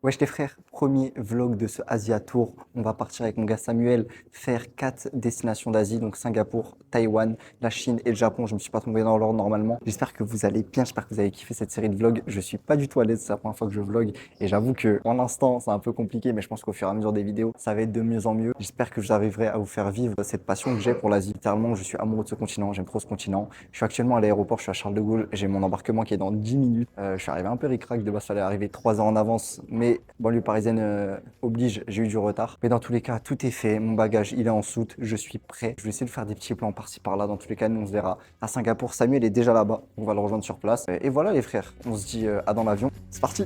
Wesh les frères, premier vlog de ce Asia Tour. On va partir avec mon gars Samuel faire 4 destinations d'Asie, donc Singapour, Taïwan, la Chine et le Japon. Je me suis pas trompé dans l'ordre normalement. J'espère que vous allez bien, j'espère que vous avez kiffé cette série de vlogs. Je suis pas du tout à l'aise, c'est la première fois que je vlog et j'avoue que pour l'instant c'est un peu compliqué, mais je pense qu'au fur et à mesure des vidéos, ça va être de mieux en mieux. J'espère que j'arriverai à vous faire vivre cette passion que j'ai pour l'Asie. Littéralement, je suis amoureux de ce continent, j'aime trop ce continent. Je suis actuellement à l'aéroport, je suis à Charles de Gaulle, j'ai mon embarquement qui est dans 10 minutes. Je suis arrivé un peu ric-rac, de base fallait arriver 3 heures en avance, mais banlieue parisienne oblige, j'ai eu du retard. Mais dans tous les cas, tout est fait, mon bagage il est en soute, je suis prêt. Je vais essayer de faire des petits plans par-ci par-là. Dans tous les cas, nous on se verra à Singapour. Samuel est déjà là-bas, on va le rejoindre sur place. Et voilà les frères, on se dit à dans l'avion. C'est parti.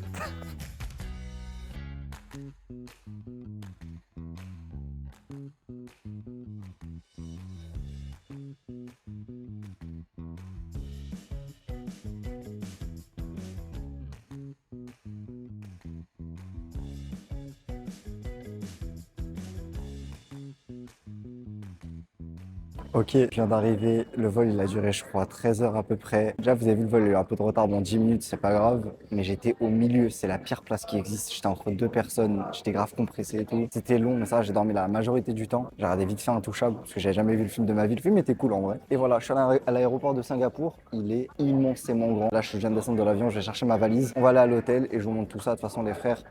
Ok, je viens d'arriver. Le vol, il a duré, je crois, 13 heures à peu près. Déjà, vous avez vu le vol, il y a eu un peu de retard, bon, 10 minutes, c'est pas grave. Mais j'étais au milieu, c'est la pire place qui existe. J'étais entre deux personnes, j'étais grave compressé et tout. C'était long, mais ça, j'ai dormi la majorité du temps. J'ai regardé vite fait Intouchable, parce que j'avais jamais vu le film de ma vie. Le film était cool en vrai. Et voilà, je suis allé à l'aéroport de Singapour. Il est immensément grand. Là, je viens de descendre de l'avion, je vais chercher ma valise. On va aller à l'hôtel et je vous montre tout ça. De toute façon, les frères,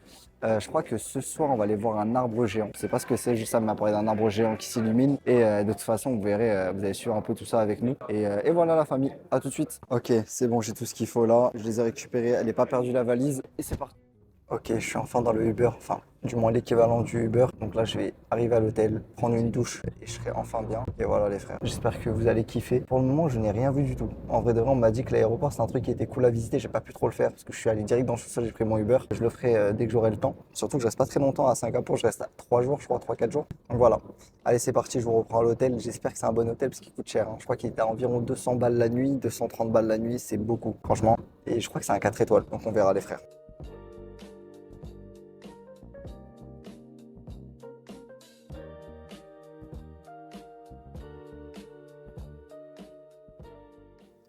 je crois que ce soir, on va aller voir un arbre géant. Je sais pas ce que c'est, juste ça m'a parlé d'un arbre géant qui s'illumine. Et de toute façon, vous verrez, vous allez suivre un peu tout ça avec nous. Et voilà la famille, à tout de suite. Ok, c'est bon, j'ai tout ce qu'il faut là. Je les ai récupérés, elle n'est pas perdue la valise. Et c'est parti. Ok, je suis enfin dans le Uber, enfin, du moins l'équivalent du Uber. Donc là, je vais arriver à l'hôtel, prendre une douche et je serai enfin bien. Et voilà les frères, j'espère que vous allez kiffer. Pour le moment, je n'ai rien vu du tout. En vrai de vrai, on m'a dit que l'aéroport, c'est un truc qui était cool à visiter. J'ai pas pu trop le faire parce que je suis allé direct dans le sous-sol, j'ai pris mon Uber. Je le ferai dès que j'aurai le temps. Surtout que je reste pas très longtemps à Singapour, je reste à 3 jours, je crois, 3-4 jours. Donc voilà. Allez, c'est parti, je vous reprends à l'hôtel. J'espère que c'est un bon hôtel parce qu'il coûte cher, hein. Je crois qu'il est à environ 200 balles la nuit, 230 balles la nuit, c'est beaucoup, franchement. Et je crois que c'est un 4 étoiles, donc on verra les frères.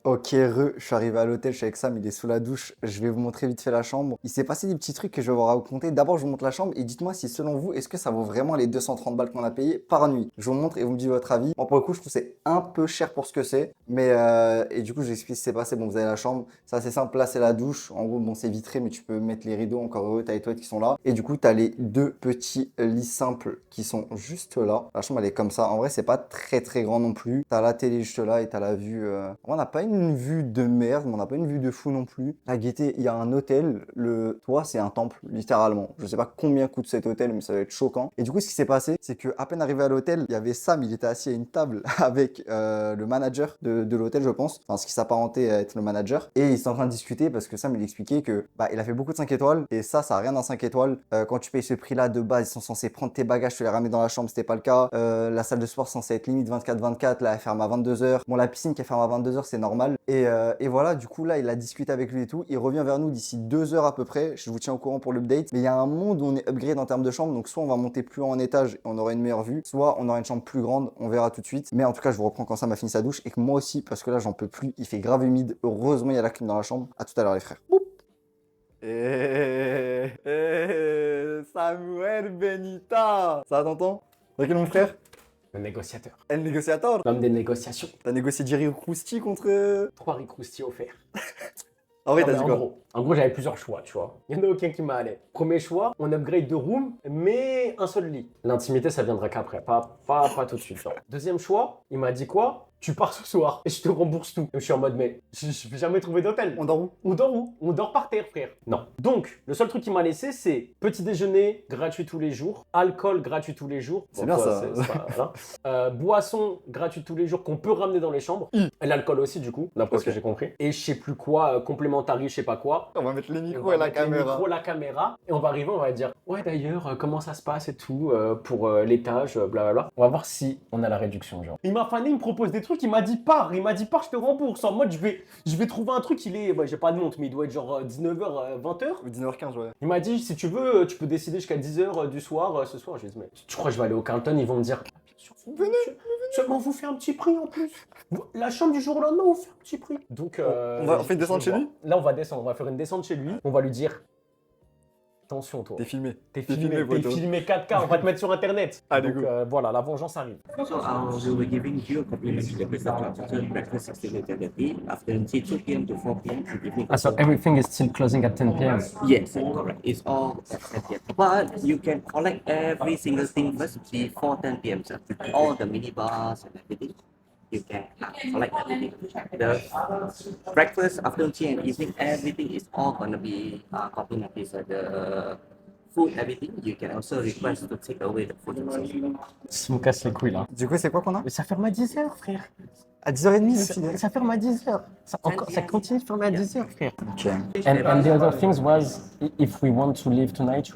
Ok, je suis arrivé à l'hôtel, je suis avec Sam, il est sous la douche. Je vais vous montrer vite fait la chambre. Il s'est passé des petits trucs que je vais vous raconter. D'abord, je vous montre la chambre et dites-moi si selon vous, est-ce que ça vaut vraiment les 230 balles qu'on a payé par nuit? Je vous montre et vous me dites votre avis. Moi, pour le coup, je trouve que c'est un peu cher pour ce que c'est. Mais, et du coup, je vous explique ce qui s'est passé. Bon, vous avez la chambre, c'est assez simple. Là, c'est la douche. En gros, bon, c'est vitré, mais tu peux mettre les rideaux. Encore heureux, t'as les toilettes qui sont là. Et du coup, t'as les deux petits lits simples qui sont juste là. La chambre, elle est comme ça. En vrai, c'est pas très très grand non plus. T'as la télé juste là et t'as la vue. On n'a pas une vue de merde, mais on n'a pas une vue de fou non plus. La gaieté, il y a un hôtel. Le toit, c'est un temple, littéralement. Je sais pas combien coûte cet hôtel, mais ça va être choquant. Et du coup, ce qui s'est passé, c'est que à peine arrivé à l'hôtel, il y avait Sam, il était assis à une table avec le manager de l'hôtel, je pense. Enfin, ce qui s'apparentait à être le manager. Et ils étaient en train de discuter parce que Sam, il expliquait que bah, il a fait beaucoup de 5 étoiles. Et ça a rien d'un 5 étoiles. Quand tu payes ce prix-là de base, ils sont censés prendre tes bagages, te les ramener dans la chambre, c'était pas le cas. La salle de sport censée être limite 24-24, là, elle ferme à 22h. Bon, la piscine qui ferme à 22h, c'est normal. Et voilà, du coup, là, il a discuté avec lui et tout. Il revient vers nous d'ici 2 heures à peu près. Je vous tiens au courant pour l'update. Mais il y a un monde où on est upgrade en termes de chambre. Donc, soit on va monter plus haut en étage et on aura une meilleure vue, soit on aura une chambre plus grande. On verra tout de suite. Mais en tout cas, je vous reprends quand ça m'a fini sa douche et que moi aussi, parce que là, j'en peux plus. Il fait grave humide. Heureusement, il y a la clim dans la chambre. À tout à l'heure, les frères. Boum. Samuel Benita. Ça va, tonton? Tranquille, mon frère? Le négociateur. El négociateur. L'homme des négociations. T'as négocié Jerry Rousti contre. 3 riz croustilles offerts. Ah oui, Non, t'as mais dit en quoi? gros, j'avais plusieurs choix, tu vois. Il n'y en a aucun qui m'a allé. Premier choix, on upgrade de room, mais un seul lit. L'intimité, ça viendra qu'après, pas tout de suite. Non. Deuxième choix, il m'a dit quoi? Tu pars ce soir et je te rembourse tout. Et je suis en mode, mais je vais jamais trouver d'hôtel. On dort où? On dort où? On dort par terre, frère. Non. Donc, le seul truc qu'il m'a laissé, c'est petit déjeuner gratuit tous les jours, alcool gratuit tous les jours. C'est bien toi, ça. c'est pas- voilà. Boisson gratuite tous les jours qu'on peut ramener dans les chambres. Et l'alcool aussi, du coup, d'après ce Ok. que j'ai compris. Et je sais plus quoi, complémentaire, je sais pas quoi. On va mettre les On micros va et la mettre les caméra. micros, la caméra, et on va arriver, on va dire ouais d'ailleurs comment ça se passe et tout pour l'étage, blablabla. On va voir si on a la réduction genre. Il m'a fané, il me propose des trucs, il m'a dit pars, je te rembourse. En mode je vais trouver un truc, il est, j'ai pas de montre, mais il doit être genre 19h, 20h. Ou 19h15, ouais. Il m'a dit si tu veux, tu peux décider jusqu'à 10h du soir ce soir. Je lui ai dit mais tu crois que je vais aller au Carlton, ils vont me dire ah, bien sûr, venez. Seulement vous fait un petit prix en plus. La chambre du jour au lendemain, on fait un petit prix. Donc On fait une descente je vais chez voir. lui? Là on va descendre, on va faire une descente chez lui. On va lui dire Attention, toi. T'es filmé. T'es T'es filmé, filmé, t'es poteau. filmé 4K, on va te mettre sur internet. Allez, Donc go. voilà, la vengeance arrive. So we were giving you a complimentary breakfast voucher, breakfast 16 to 10, afternoon tea 2 p.m. to 4 p.m. and evening. Ah, so everything is still closing at 10 p.m. Yes, correct. It's all at 10 p.m. But you can collect every single thing first before 10 p.m. Sir. All the mini bars and everything. You can collect everything. The breakfast, afternoon tea, and evening, everything is all gonna be complimentary. So the food, everything, you can also request to take away the food. Ça me casse les couilles là. Du coup, c'est quoi qu'on a? Mais ça ferme à 10h, frère. À 10h30 le filet. Ça ferme à 10h. Ça continue de fermer à 10h, frère. Ok. And the other things was, if we want to leave tonight,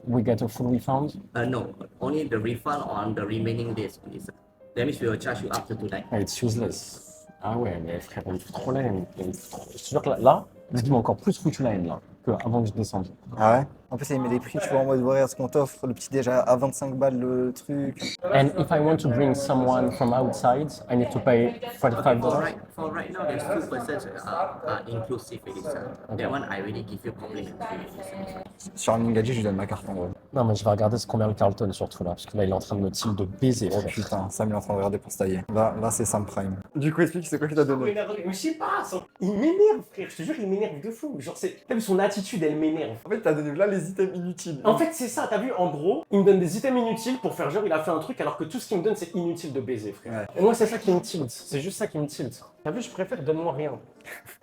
we get a full refund. No, only the refund on the remaining days, please. That means we will charge you up to tonight. It's useless. Ah ouais, mais frère, il me fout trop la haine. Je te jure que là, ce qui m'a encore plus foutu la haine là, qu'avant que je descende. Ah ouais? En plus, il met des prix, tu vois, en mode, ouais, ce qu'on t'offre, le petit déj à 25 balles le truc. And if I want to bring someone from outside, I need to pay $45. For right now, there's 2% inclusive with it, sir. That one I already give you complimentary with it, sir. Sur un Mingaji, je lui donne ma carte en gros. Non, mais je vais regarder ce combien le Carlton surtout là, parce que là, il est en train de me tirer de baiser. Oh putain, Sam il est en train de regarder pour se tailler. Là c'est Sam Prime. Du coup, explique, c'est quoi qu'il t'a donné? Mais je sais pas, il m'énerve, frère. Je te jure, il m'énerve de fou. Genre, t'as vu son attitude, elle m'énerve. En fait, t'as donné là les items inutiles. En fait, c'est ça, t'as vu, en gros, il me donne des items inutiles pour faire genre, il a fait un truc, alors que tout ce qu'il me donne, c'est inutile de baiser, frère. Ouais. Et moi, c'est ça qui me tilte. C'est juste ça qui me tilte. T'as vu, je préfère donne-moi rien.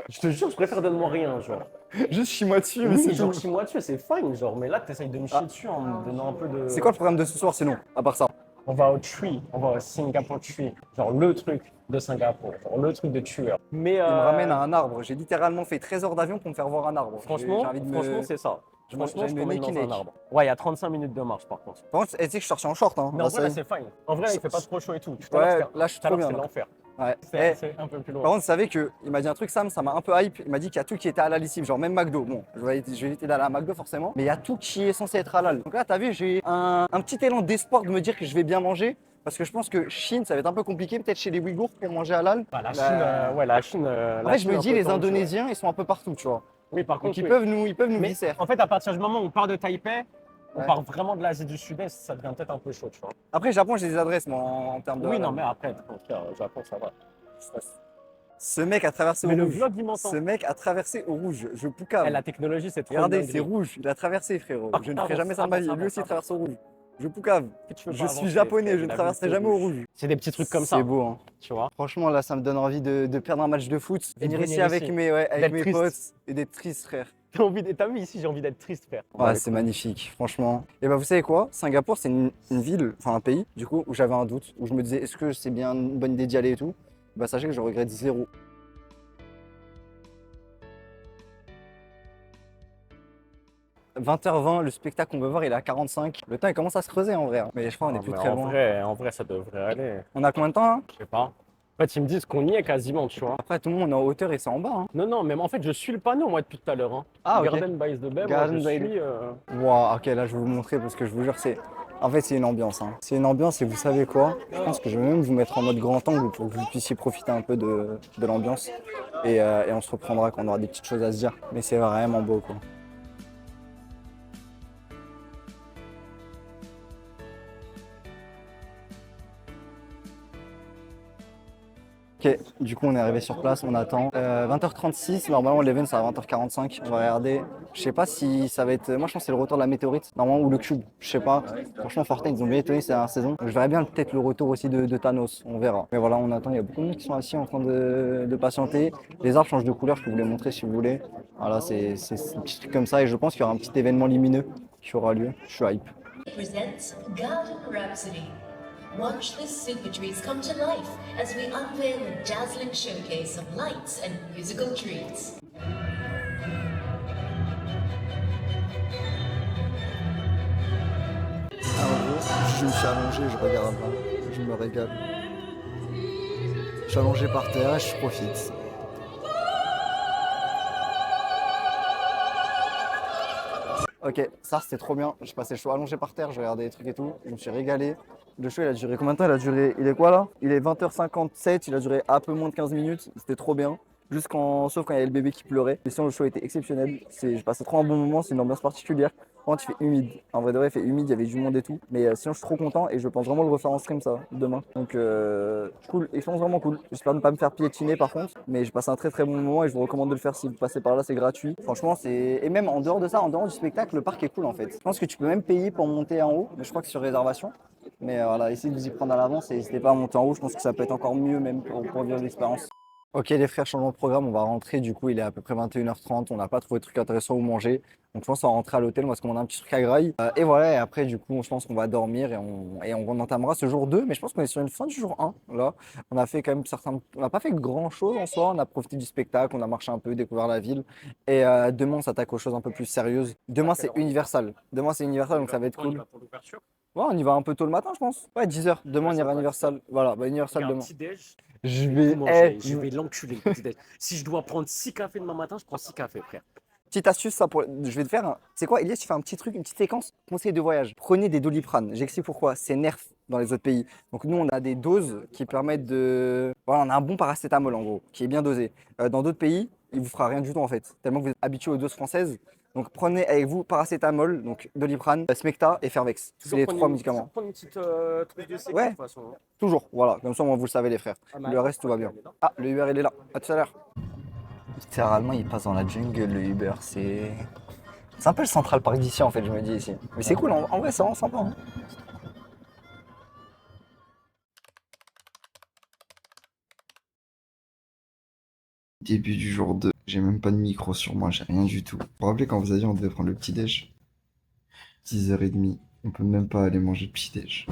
Je te jure, je préfère donne-moi rien, genre. Juste chie-moi dessus, mais Oui, c'est genre, tout. chie-moi dessus, c'est fine, genre. Mais là, t'essayes de me chier dessus en me donnant un peu de. C'est quoi le programme de ce soir sinon, à part ça? On va au Tree, on va au Singapore Tree. Genre, le truc de Singapour, genre, le truc de tueur. Mais. Il me ramène à un arbre. J'ai littéralement fait 13 heures d'avion pour me faire voir un arbre. Franchement, J'ai envie de me... franchement, c'est ça. Je Franchement, j'ai je me t'emmène neck dans and un neck. arbre. Ouais, il y a 35 minutes de marche, par contre. Par contre, tu sais que je suis sorti en short, hein. Mais en Là, vrai, là, ça- c'est fine. En vrai, là, il fait pas trop chaud et tout. Tout à Ouais, l'heure, là, je suis tout à l'heure, trop c'est bien. l'enfer. Ouais. C'est Eh, c'est un peu plus loin. par contre, vous savez qu'il m'a dit un truc, Sam, ça m'a un peu hype. Il m'a dit qu'il y a tout qui était halal ici, genre même McDo. Bon, je vais éviter d'aller à McDo forcément, mais il y a tout qui est censé être halal. Donc là, t'as vu, j'ai un petit élan d'espoir de me dire que je vais bien manger. Parce que je pense que Chine, ça va être un peu compliqué, peut-être chez les Ouïghours pour manger halal. Bah, la Chine, ouais, la Chine. En la fait, je Chine, me un dis, peu les tendu, Indonésiens, ils sont un peu partout, tu vois. ouais. Oui, par Donc contre, ils oui. peuvent nous Mais visser. en fait, à partir du moment où on part de Taipei, on Ouais. part vraiment de l'Asie du Sud-Est, ça devient peut-être un peu chaud, tu vois. Après, Japon, j'ai des adresses, moi, en termes de. Oui, halal. non, mais après, frère, Japon, ça va. Ce mec a traversé Mais au le rouge. vlog, il m'entend. Ce mec a traversé au rouge. Je poucave. Eh, la technologie, c'est trop Regardez, dinguerie. c'est rouge. Il a traversé, frérot. Je ne ferai jamais ça de ma vie. ça Lui va, aussi, ça il va. traverse au rouge. Je poucave. Que tu veux Je pas suis avancer, japonais, frère, je ne il a traverserai vu le jamais au rouge. rouge. C'est des petits trucs comme ça, C'est beau, hein. tu vois. Franchement, là, ça me donne envie de perdre un match de foot, Et de venir ici venir avec ici. mes, ouais, avec D'être mes triste. potes et d'être triste, frère. T'as vu ici, j'ai envie d'être triste, frère. Ouais, c'est magnifique, franchement. Et bah, vous savez quoi? Singapour, c'est une ville, enfin un pays, du coup, où j'avais un doute, où je me disais, est-ce que c'est bien une bonne idée d'y aller et tout? Bah, sachez que je regrette zéro. 20h20, le spectacle qu'on veut voir, il est à 45. Le temps, il commence à se creuser en vrai, hein. Mais je crois qu'on est plus très loin. En vrai, ça devrait aller. On a combien de temps là? Je sais pas. En fait, ils me disent qu'on y est quasiment, tu vois. Après, tout le monde est en hauteur et c'est en bas. Hein. Non, non, mais en fait, je suis le panneau, moi, depuis tout à l'heure. Hein. Ah, ok. Garden by the Bay, moi, Garden je by the- suis... Waouh, ok, là je vais vous montrer parce que je vous jure, c'est. En fait, c'est une ambiance. Hein. C'est une ambiance et vous savez quoi? Je pense que je vais même vous mettre en mode grand angle pour que vous puissiez profiter un peu de l'ambiance. Et on se reprendra quand on aura des petites choses à se dire. Mais c'est vraiment beau quoi. Ok, du coup on est arrivé sur place, on attend. 20h36, normalement l'event c'est à 20h45, on va regarder. Je sais pas si ça va être... Moi je pense que c'est le retour de la météorite, normalement, ou le cube, je sais pas. Franchement Fortnite ils ont bien étonné cette dernière saison. Donc, je verrais bien peut-être le retour aussi de Thanos, on verra. Mais voilà, on attend, il y a beaucoup de monde qui sont assis en train de patienter. Les arbres changent de couleur, je peux vous les montrer si vous voulez. Voilà, c'est un petit truc comme ça et je pense qu'il y aura un petit événement lumineux qui aura lieu. Je suis hype. Presents Garden Rhapsody. Watch the super trees come to life as we unveil a dazzling showcase of lights and musical treats. Je me suis allongé, je regarde là, je me régale. Je suis allongé par terre et je profite. Ok, ça c'était trop bien. Je passais le show allongé par terre, je regardais des trucs et tout. Je me suis régalé. Le show il a duré combien de temps? Il est quoi là? Il est 20h57, il a duré un peu moins de 15 minutes. C'était trop bien. sauf quand il y avait le bébé qui pleurait. Mais sinon, le show était exceptionnel. J'ai passé trop un bon moment, c'est une ambiance particulière. Quand il fait humide, en vrai de vrai, il fait humide, il y avait du monde et tout. Mais sinon, je suis trop content et je pense vraiment le refaire en stream ça demain. Donc, cool, expérience vraiment cool. J'espère ne pas me faire piétiner par contre, mais j'ai passé un très très bon moment et je vous recommande de le faire si vous passez par là, c'est gratuit. Franchement, et même en dehors de ça, en dehors du spectacle, le parc est cool en fait. Je pense que tu peux même payer pour monter en haut, mais je crois que c'est sur réservation. Mais voilà, essayez de vous y prendre à l'avance et n'hésitez pas à monter en haut. Je pense que ça peut être encore mieux même pour vivre l'expérience. Ok les frères, changement de programme, on va rentrer, du coup il est à peu près 21h30, on n'a pas trouvé de truc intéressant où manger. Donc je pense qu'on va rentrer à l'hôtel, on va se commander un petit truc à Graille. Et voilà, et après du coup je pense qu'on va dormir et on entamera ce jour 2. Mais je pense qu'on est sur une fin du jour 1 là. On a fait quand même on n'a pas fait grand chose en soi, on a profité du spectacle, on a marché un peu, découvert la ville. Et demain on s'attaque aux choses un peu plus sérieuses. Demain c'est Universal, donc ça va être cool. Ouais, on y va un peu tôt le matin je pense. Ouais 10h, demain on ira à Universal. Voilà, bah Universal demain. Je vais l'enculer le petit déj. Si je dois prendre 6 cafés demain matin, je prends 6 cafés, frère. Petite astuce, ça je vais te faire. C'est quoi, Elias, tu fais un petit truc, une petite séquence, conseil de voyage. Prenez des Doliprane. J'explique pourquoi. C'est nerf dans les autres pays. Donc nous, on a des doses qui permettent de. Voilà, on a un bon paracétamol en gros, qui est bien dosé. Dans d'autres pays, il vous fera rien du tout en fait, tellement que vous êtes habitué aux doses françaises. Donc prenez avec vous paracétamol, donc Doliprane, Smecta et Fervex. C'est les 3 médicaments. Prendre une petite truc de sécu, Ouais. de toute façon. Toujours, voilà. Comme ça, moi, vous le savez les frères. Le reste, tout va bien. Ah, le Uber, il est là. À tout à l'heure. Littéralement, il passe dans la jungle, le Uber. C'est un peu le Central Park d'ici, en fait, je me dis ici. Mais c'est cool, en vrai, c'est vraiment sympa. Hein. Début du jour 2. J'ai même pas de micro sur moi, j'ai rien du tout. Vous vous rappelez quand vous avez dit on devait prendre le petit déj 10h30. On peut même pas aller manger le petit déj.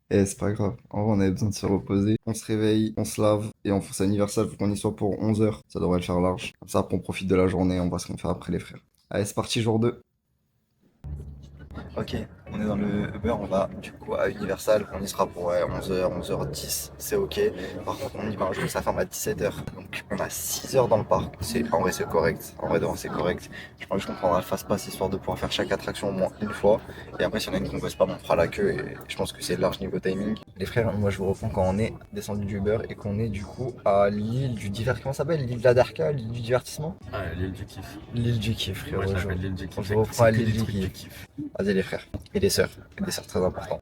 Eh, c'est pas grave. En vrai, on avait besoin de se reposer. On se réveille, on se lave et on fonce à Universal. Faut qu'on y soit pour 11h. Ça devrait le faire large. Comme ça, après, on profite de la journée. On voit ce qu'on fait après, les frères. Allez, c'est parti, jour 2. Ok, on est dans le Uber, on va du coup à Universal, on y sera pour 11h, 11h10, c'est ok. Par contre on y va un jour, ça ferme à 17h, donc on a 6 heures dans le parc. En vrai c'est correct, en vrai de vrai c'est correct. Je pense que je prendrai le fast pass histoire de pouvoir faire chaque attraction au moins une fois. Et après si on a une qu'on bosse pas, on fera la queue et je pense que c'est large niveau timing. Les frères, moi je vous reprends quand on est descendu du Uber et qu'on est du coup à l'île du divertissement. Comment ça s'appelle? L'île de la Darka, l'île du divertissement? Ah, l'île du kiff. L'île du kiff, frère. Moi, je l'appelle l'île du kiff. Je reprends à l'île du kiff. kiff. Vas-y les frères. Et les sœurs très important.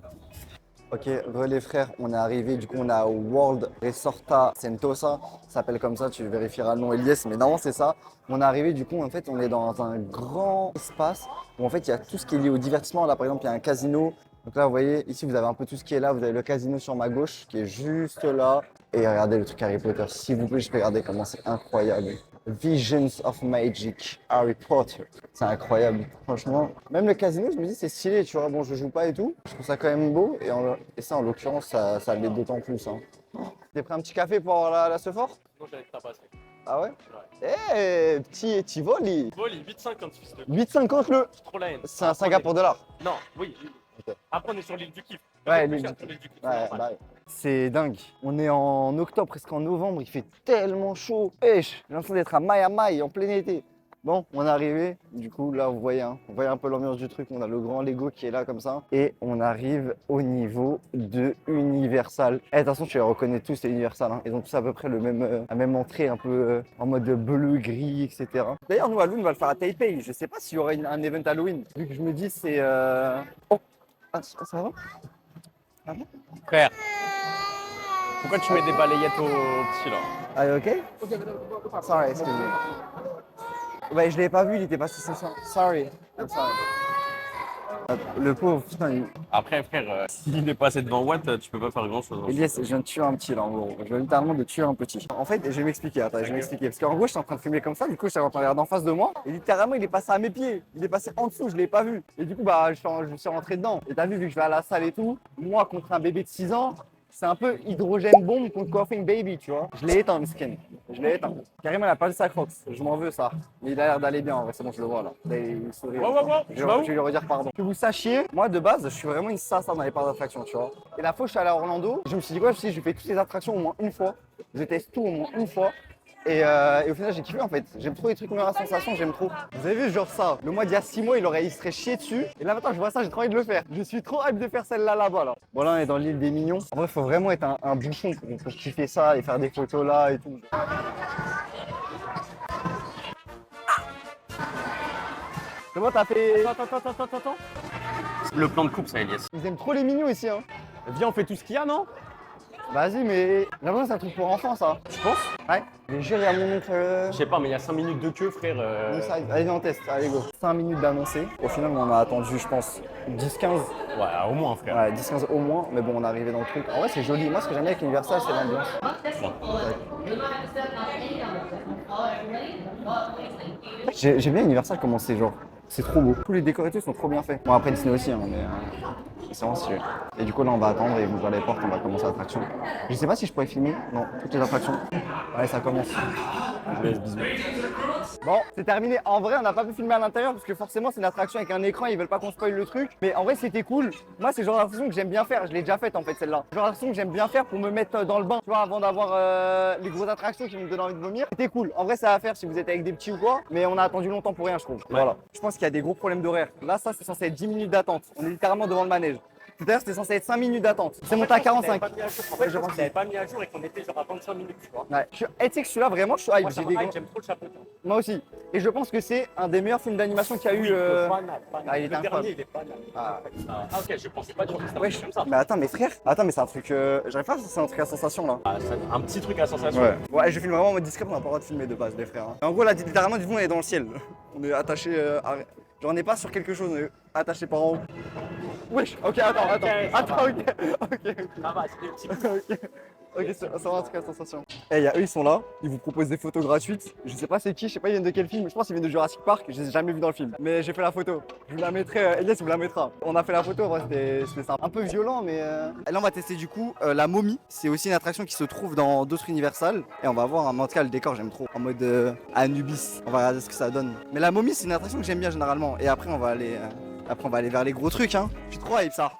Ok, les frères, on est arrivé, du coup on est à World Resorta Sentosa, ça s'appelle comme ça, tu vérifieras le nom Elias, mais non c'est ça. On est arrivé, du coup en fait on est dans un grand espace où en fait il y a tout ce qui est lié au divertissement. Là par exemple il y a un casino, donc là vous voyez, ici vous avez un peu tout ce qui est là, vous avez le casino sur ma gauche qui est juste là. Et regardez le truc Harry Potter, s'il vous plaît, je peux regarder comment c'est incroyable. Visions of Magic, Harry Potter. C'est incroyable, franchement. Même le casino, je me dis, c'est stylé, tu vois. Bon, je joue pas et tout. Je trouve ça quand même beau. Et ça, en l'occurrence, ça l'est d'autant plus. Hein. T'es pris un petit café pour avoir la Sephora? Non, j'allais te tabasser. Ah ouais? Eh, petit voli. Voli, 8,50 fils de. 8,50 le. C'est trop la haine. C'est un Singapour dollar. Non, oui. Ok. Après, on est sur l'île du kiff. Ouais, l'île l'île du du kiff. Ouais, bah ouais. C'est dingue. On est en octobre, presque en novembre. Il fait tellement chaud. Wesh, j'ai l'impression d'être à Mai en plein été. Bon, on est arrivé. Du coup, là, vous voyez un peu l'ambiance du truc. On a le grand Lego qui est là comme ça. Et on arrive au niveau de Universal. Eh, attention, tu les reconnais tous, les Universal. Hein. Ils ont tous à peu près la même entrée, un peu en mode bleu, gris, etc. D'ailleurs, nous, Halloween, on va le faire à Taipei. Je sais pas s'il y aura un event Halloween. Vu que je me dis, c'est... Oh, ah, ça va? Ah bon? Frère, pourquoi tu mets des balayettes au petit là? Are you okay? Sorry, excuse me. Ouais, je l'avais pas vu, il était passé ce soir. Sorry. I'm sorry. Le pauvre, putain, Après, frère, s'il est passé devant Watt, tu peux pas faire grand chose. Elias, je viens de tuer un petit là en gros. Je viens littéralement de tuer un petit. En fait, je vais m'expliquer, attends, je vais m'expliquer. Parce qu'en gros, j'étais en train de filmer comme ça, du coup, j'étais en train de regarder en face de moi. Et littéralement, il est passé à mes pieds. Il est passé en dessous, je l'ai pas vu. Et du coup, bah, je suis rentré dedans. Et t'as vu que je vais à la salle et tout, moi contre un bébé de 6 ans, c'est un peu hydrogène bombe contre coughing baby, tu vois. Je l'ai éteint, le skin. Je l'ai éteint. Carrément, il a pas le sac Crocs. Je m'en veux ça. Mais il a l'air d'aller bien, en vrai, c'est bon, je le vois là. Il sourit. Je vais lui redire pardon. Que vous sachiez, moi de base, je suis vraiment une sassa dans les parcs d'attractions, tu vois. Et la fois, je suis allé à Orlando, je me suis dit, ouais, si je fais toutes les attractions au moins une fois, je teste tout au moins une fois. Et au final, j'ai kiffé en fait. J'aime trop les trucs meilleure sensation, j'aime trop. Vous avez vu, genre ça, le mois d'il y a 6 mois, il serait chié dessus. Et là maintenant, je vois ça, j'ai trop envie de le faire. Je suis trop hype de faire celle-là là-bas. Là. Bon, là, on est dans l'île des Mignons. En vrai, faut vraiment être un bouchon pour kiffer ça et faire des photos là et tout. C'est bon, t'as fait. Attends. Le plan de coupe, ça, Elias. Ils aiment trop les mignons ici, hein. Viens, on fait tout ce qu'il y a, non? Vas-y, mais j'ai l'impression que c'est un truc pour enfants, ça. Tu penses? Ouais. Les jeux, il y a mon oncle. Je sais pas, mais il y a 5 minutes de queue, frère. Allez, on teste. Allez, go. 5 minutes d'annoncer. Au final, on a attendu, je pense, 10-15. Ouais, au moins, frère. Ouais, 10-15 au moins. Mais bon, on est arrivé dans le truc. En vrai, c'est joli. Moi, ce que j'aime bien avec Universal, c'est l'ambiance. J'aime bien Universal comment c'est, genre. C'est trop beau. Tous les décors et tout sont trop bien faits. Bon, après Disney aussi, hein, mais c'est vraiment stylé. Et du coup, là, on va attendre et ouvrir les portes, on va commencer l'attraction. Je sais pas si je pourrais filmer. Non, toutes les attractions. Ouais, ça commence. Je laisse bisous. Bon, c'est terminé. En vrai, on n'a pas pu filmer à l'intérieur parce que forcément, c'est une attraction avec un écran, ils veulent pas qu'on spoil le truc. Mais en vrai, c'était cool. Moi, c'est le genre d'attraction que j'aime bien faire. Je l'ai déjà faite en fait, celle-là. Le genre d'attraction que j'aime bien faire pour me mettre dans le bain, tu vois, avant d'avoir les grosses attractions qui vont me donner envie de vomir. C'était cool. En vrai, ça va faire si vous êtes avec des petits ou quoi. Mais on a attendu longtemps pour rien, je trouve. Voilà. Je pense qu'il y a des gros problèmes d'horaire. Là, ça, c'est censé être 10 minutes d'attente. On est littéralement devant le manège. Tout à l'heure, c'était censé être 5 minutes d'attente. C'est monté à 45. En fait, je pense que t'avais pas mis à jour et qu'on était genre à 25 minutes, tu vois. Ouais. Et tu sais que celui-là, vraiment, je suis hype. Moi, ça J'ai me des hype, j'aime trop le chapeau. Moi aussi. Et je pense que c'est un des meilleurs films d'animation qu'il y a eu. Banal. Ah, il est Le incroyable. dernier, il est banal. Ah. Ah, ok, je pensais pas du tout que c'était Ouais, comme ça. mais attends, mais frère, attends, mais c'est un truc. J'arrive pas à c'est un truc à sensation là. Ah, un petit truc à sensation. Ouais, je filme vraiment en mode discret, on n'a pas le droit de filmer de base, les frères. Hein. En gros, là, littéralement, dites-vous, on est dans le ciel. On est attaché à. Genre, on n'est pas sur quelque chose, on est attaché par en haut. Wesh, ok, attends, ok. Ça va, c'est des petits. Ok, ça va un truc à sensation. Eh, eux, ils sont là, ils vous proposent des photos gratuites. Je sais pas c'est qui, je sais pas ils viennent de quel film, je pense qu'ils viennent de Jurassic Park, je les ai jamais vus dans le film. Mais j'ai fait la photo, je vous la mettrai, Elias vous la mettra. On a fait la photo, c'était sympa. Un peu violent, mais. Là, on va tester du coup la momie. C'est aussi une attraction qui se trouve dans d'autres Universal. Et on va voir, en tout cas, le décor, j'aime trop. En mode Anubis, on va regarder ce que ça donne. Mais la momie, c'est une attraction que j'aime bien généralement. Et après, on va aller vers les gros trucs, hein. Je suis trop hype ça.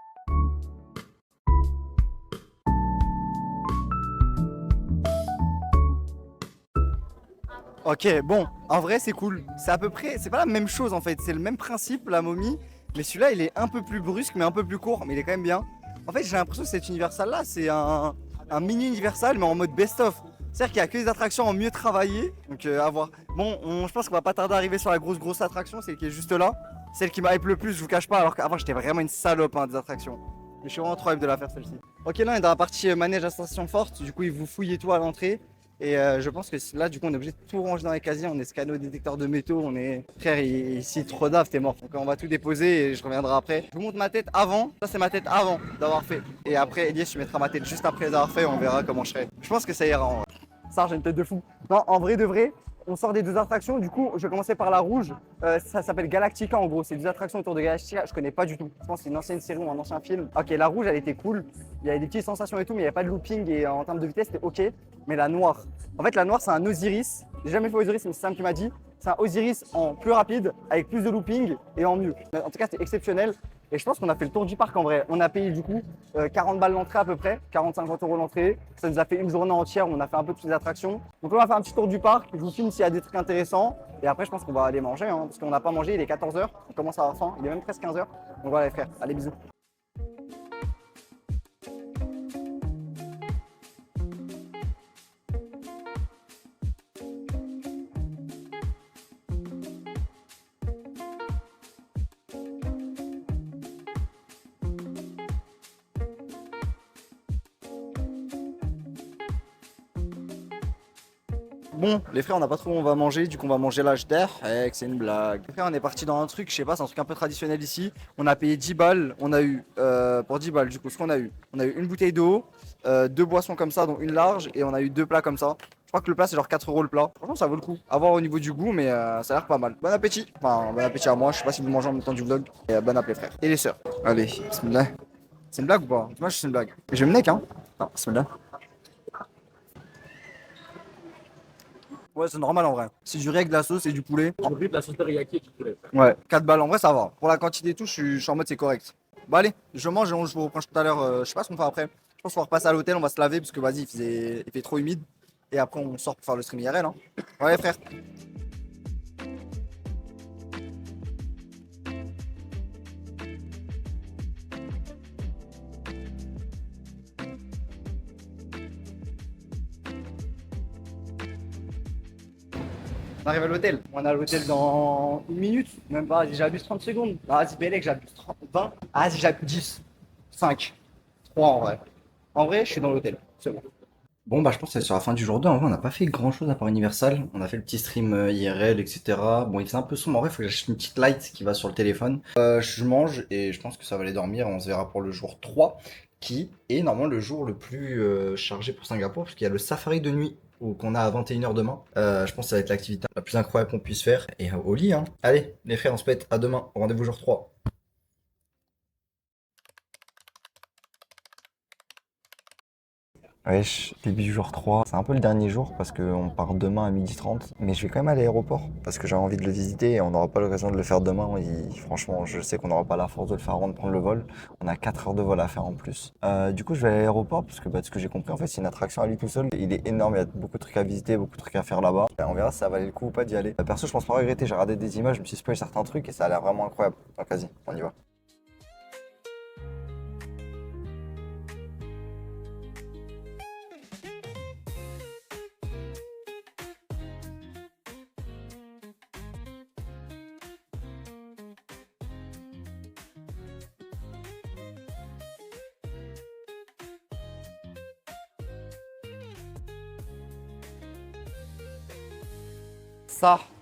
Ok, bon, en vrai c'est cool. C'est à peu près, c'est pas la même chose en fait, c'est le même principe, la momie, mais celui-là il est un peu plus brusque mais un peu plus court, mais il est quand même bien. En fait j'ai l'impression que cet Universal là c'est un mini Universal mais en mode best-of. C'est-à-dire qu'il y a que des attractions en mieux travaillées, donc à voir. Bon, je pense qu'on va pas tarder à arriver sur la grosse attraction, celle qui est juste là. Celle qui m'a hype le plus, je vous cache pas, alors qu'avant j'étais vraiment une salope des attractions. Mais je suis vraiment trop hype de la faire celle-ci. Ok, là on est dans la partie manège à sensation forte, du coup ils vous fouillent et tout à l'entrée. Et je pense que là, du coup, on est obligé de tout ranger dans les casiers. On est scanné au détecteur de métaux. On est. Frère, ici, trop d'ave, t'es mort. Donc, on va tout déposer et je reviendrai après. Je vous montre ma tête avant. Ça, c'est ma tête avant d'avoir fait. Et après, Elias, tu mettras ma tête juste après les avoir fait. On verra comment je serai. Je pense que ça ira en vrai. Ça, j'ai une tête de fou. Non, en vrai de vrai, on sort des deux attractions. Du coup, je vais commencer par la rouge. Ça s'appelle Galactica en gros. C'est deux attractions autour de Galactica. Je connais pas du tout. Je pense que c'est une ancienne série ou un ancien film. Ok, la rouge, elle était cool. Il y avait des petites sensations et tout, mais il n'y avait pas de looping. Et en termes de vitesse, c'était ok. Mais la noire. En fait, la noire, c'est un Osiris. J'ai jamais fait Osiris, mais c'est Sam qui m'a dit. C'est un Osiris en plus rapide, avec plus de looping et en mieux. En tout cas, c'était exceptionnel. Et je pense qu'on a fait le tour du parc en vrai. On a payé du coup 40 balles l'entrée à peu près, 40-50 € l'entrée. Ça nous a fait une journée entière où on a fait un peu toutes les attractions. Donc là, on va faire un petit tour du parc. Je vous filme s'il y a des trucs intéressants. Et après, je pense qu'on va aller manger, hein, parce qu'on n'a pas mangé. Il est 14h. On commence à avoir faim. Il est même presque 15h. Donc voilà les frères. Allez, bisous. Bon, les frères, on n'a pas trop où on va manger, du coup on va manger l'âge d'air. C'est une blague. Les frères, on est parti dans un truc, je sais pas, c'est un truc un peu traditionnel ici. On a payé 10 balles, on a eu, pour 10 balles, du coup, ce qu'on a eu. On a eu une bouteille d'eau, deux boissons comme ça, dont une large, et on a eu deux plats comme ça. Je crois que le plat c'est genre 4 € le plat. Franchement, ça vaut le coup. À voir au niveau du goût, mais ça a l'air pas mal. Bon appétit. Enfin, bon appétit à moi, je sais pas si vous mangez en même temps du vlog. Et bon appétit, frère. Et les sœurs. Allez, bismillah. C'est une blague ou pas? Moi, je suis une blague. Je vais me neck, hein. Non, bismillah. Ouais, c'est normal en vrai. C'est du riz, de la sauce et du poulet. Du riz, de la sauce teriyaki et du poulet. Ouais, 4 balles en vrai, ça va. Pour la quantité et tout, je suis en mode c'est correct. Bon, allez, je mange et je vous reprends tout à l'heure. Je sais pas ce qu'on fait après. Je pense qu'on va repasser à l'hôtel, on va se laver parce que vas-y, il fait trop humide. et après on sort pour faire le stream IRL. Hein. Ouais, frère. On arrive à l'hôtel. On est à l'hôtel dans une minute. Même pas, j'abuse 30 secondes. Ah, vas-y, Bélec, j'abuse 30, 20. Ah, vas-y, j'abuse 10. 5. 3 en vrai. En vrai, je suis dans l'hôtel. C'est bon. Bon, bah, je pense que c'est sur la fin du jour 2. En vrai, on n'a pas fait grand chose à part Universal. On a fait le petit stream IRL, etc. Bon, il faisait un peu sombre. En vrai, il faut que j'achète une petite light qui va sur le téléphone. Je mange et je pense que ça va aller dormir. On se verra pour le jour 3, qui est normalement le jour le plus chargé pour Singapour, parce qu'il y a le safari de nuit qu'on a à 21h demain. Je pense que ça va être l'activité la plus incroyable qu'on puisse faire. Et au lit, hein. Allez, les frères, on se pète. À demain. Rendez-vous jour 3. Wesh, début du jour 3, c'est un peu le dernier jour parce qu'on part demain à 12h30, mais je vais quand même aller à l'aéroport parce que j'ai envie de le visiter et on n'aura pas l'occasion de le faire demain. Franchement, je sais qu'on n'aura pas la force de le faire avant de prendre le vol. On a 4 heures de vol à faire en plus. Du coup, je vais aller à l'aéroport parce que de ce que j'ai compris, en fait, c'est une attraction à lui tout seul. Il est énorme, il y a beaucoup de trucs à visiter, beaucoup de trucs à faire là-bas. On verra si ça valait le coup ou pas d'y aller. Perso, je pense pas regretter. J'ai regardé des images, je me suis spoilé certains trucs et ça a l'air vraiment incroyable. Donc vas-y, on y va.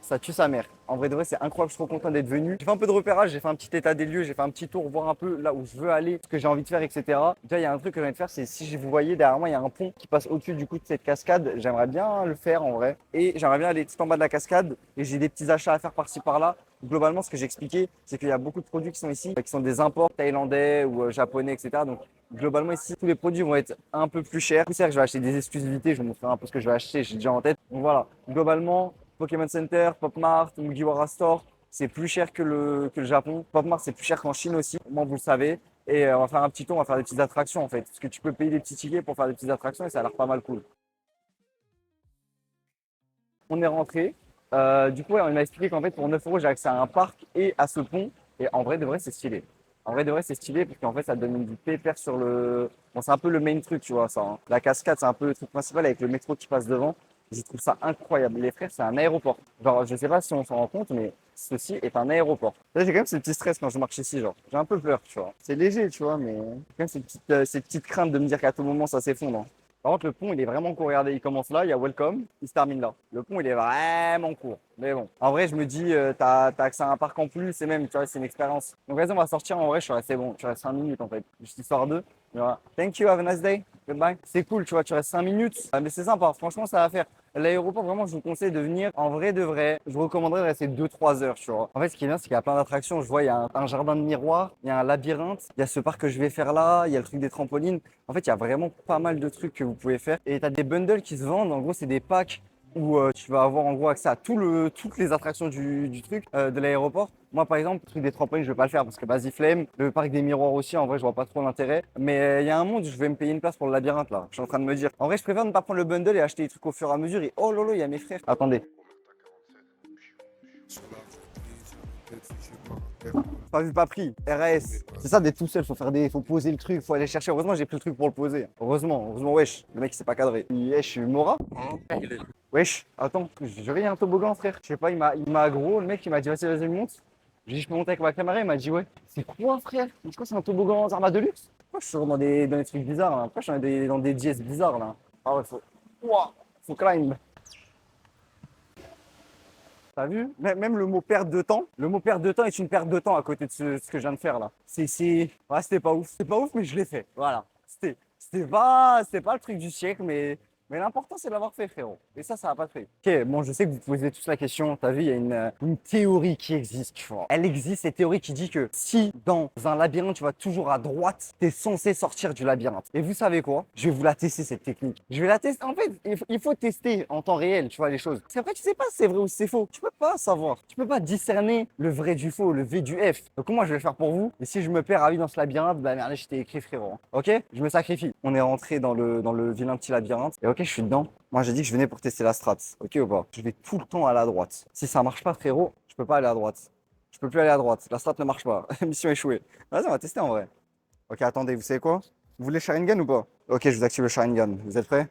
Ça tue sa mère. En vrai de vrai, c'est incroyable, je suis trop content d'être venu. J'ai fait un peu de repérage, j'ai fait un petit état des lieux, j'ai fait un petit tour, voir un peu là où je veux aller, ce que j'ai envie de faire, etc. Déjà, il y a un truc que j'ai envie de faire, c'est si vous voyez derrière moi, il y a un pont qui passe au-dessus du coup de cette cascade. J'aimerais bien le faire en vrai. Et j'aimerais bien aller tout en bas de la cascade. Et j'ai des petits achats à faire par-ci par-là. Globalement, ce que j'ai expliqué, c'est qu'il y a beaucoup de produits qui sont ici, qui sont des imports thaïlandais ou japonais, etc. Donc, globalement, ici, tous les produits vont être un peu plus chers. C'est vrai que je vais acheter des exclusivités, je vais vous montrer un peu ce que je vais acheter, j'ai déjà en tête. Donc voilà, globalement, Pokémon Center, Popmart, Mugiwara Store, c'est plus cher que le Japon. Popmart, c'est plus cher qu'en Chine aussi, moi vous le savez. Et on va faire un petit tour, on va faire des petites attractions en fait. Parce que tu peux payer des petits tickets pour faire des petites attractions et ça a l'air pas mal cool. On est rentré. Du coup, ouais, on m'a expliqué qu'en fait, pour 9 euros, j'ai accès à un parc et à ce pont. Et en vrai, de vrai, c'est stylé. En vrai, de vrai, c'est stylé parce qu'en fait, ça donne du pépère sur le. Bon, c'est un peu le main truc, tu vois, ça. Hein. La cascade, c'est un peu le truc principal avec le métro qui passe devant. Je trouve ça incroyable. Les frères, c'est un aéroport. Genre, je sais pas si on s'en rend compte, mais ceci est un aéroport. Là, j'ai quand même ce petit stress quand je marche ici, genre. J'ai un peu peur, tu vois. C'est léger, tu vois, mais j'ai quand même ces petites craintes de me dire qu'à tout moment, ça s'effondre. Hein. Par contre, le pont, il est vraiment court. Regardez, il commence là, il y a Welcome, il se termine là. Le pont, il est vraiment court. Mais bon, en vrai, je me dis, t'as accès à un parc en plus, et même, tu vois, c'est une expérience. Donc, vas-y, on va sortir. En vrai, je suis resté bon. Tu restes 5 minutes, en fait. Juste histoire d'eux. Voilà. Thank you, have a nice day. Goodbye. C'est cool, tu vois, tu restes 5 minutes. Mais c'est sympa. Franchement, ça va faire. L'aéroport, vraiment, je vous conseille de venir. En vrai, de vrai, je vous recommanderais de rester 2-3 heures, tu vois. En fait, ce qui est bien, c'est qu'il y a plein d'attractions. Je vois, il y a un jardin de miroirs, il y a un labyrinthe, il y a ce parc que je vais faire là, il y a le truc des trampolines. En fait, il y a vraiment pas mal de trucs que vous pouvez faire. Et tu as des bundles qui se vendent. En gros, c'est des packs où tu vas avoir en gros accès à toutes les attractions du truc, de l'aéroport. Moi, par exemple, le truc des trampolines, je vais pas le faire parce que vas-y, flemme. Le parc des miroirs aussi, en vrai, je vois pas trop l'intérêt. Mais il y a un monde où je vais me payer une place pour le labyrinthe là. Je suis en train de me dire. En vrai, je préfère ne pas prendre le bundle et acheter les trucs au fur et à mesure. Et oh lolo, il y a mes frères. Attendez. Pas vu, pas pris. RAS. C'est ça d'être tout seul. Faut poser le truc, faut aller chercher. Heureusement, j'ai pris le truc pour le poser. Heureusement, wesh. Le mec, il s'est pas cadré. Wesh, je suis Mora. Wesh, attends, j'ai rien un toboggan, frère. Je sais pas, il m'a aggro. Le mec, il m'a dit, vas-y, monte. J'ai dit, je peux monter avec ma caméra. Il m'a dit, ouais. C'est quoi, frère? C'est quoi, c'est un toboggan Zarma de luxe? Pourquoi je suis dans des trucs bizarres, là? Pourquoi je suis dans des dièses bizarres, là? Ah ouais, faut climb. T'as vu? Même le mot perte de temps, le mot perte de temps est une perte de temps à côté de ce que je viens de faire là. Ouais, c'était pas ouf. C'était pas ouf, mais je l'ai fait. Voilà. C'était pas le truc du siècle, mais l'important c'est de l'avoir fait, frérot. Et ça va pas de prix. Ok, bon, je sais que vous posez tous la question. T'as vu, il y a une théorie qui existe, tu vois. Elle existe, cette théorie qui dit que si dans un labyrinthe, tu vas toujours à droite, t'es censé sortir du labyrinthe. Et vous savez quoi? Je vais vous la tester, cette technique. Je vais la tester. En fait, il faut tester en temps réel, tu vois, les choses. Parce qu'après, tu sais pas si c'est vrai ou si c'est faux. Tu peux pas savoir. Tu peux pas discerner le vrai du faux, le V du F. Donc, moi, je vais le faire pour vous. Et si je me perds à vie dans ce labyrinthe, bah merde, je t'ai écrit, frérot. Ok? Je me sacrifie. On est rentré dans le vilain petit labyrinthe. Et ok, je suis dedans. Moi, j'ai dit que je venais pour tester la strat. Ok ou pas? Je vais tout le temps aller à droite. Si ça marche pas, frérot, je peux pas aller à droite. Je peux plus aller à droite. La strat ne marche pas. Mission échouée. Vas-y, on va tester en vrai. Ok, attendez, vous savez quoi? Vous voulez Sharingan ou pas? Ok, je vous active le Sharingan. Vous êtes prêts?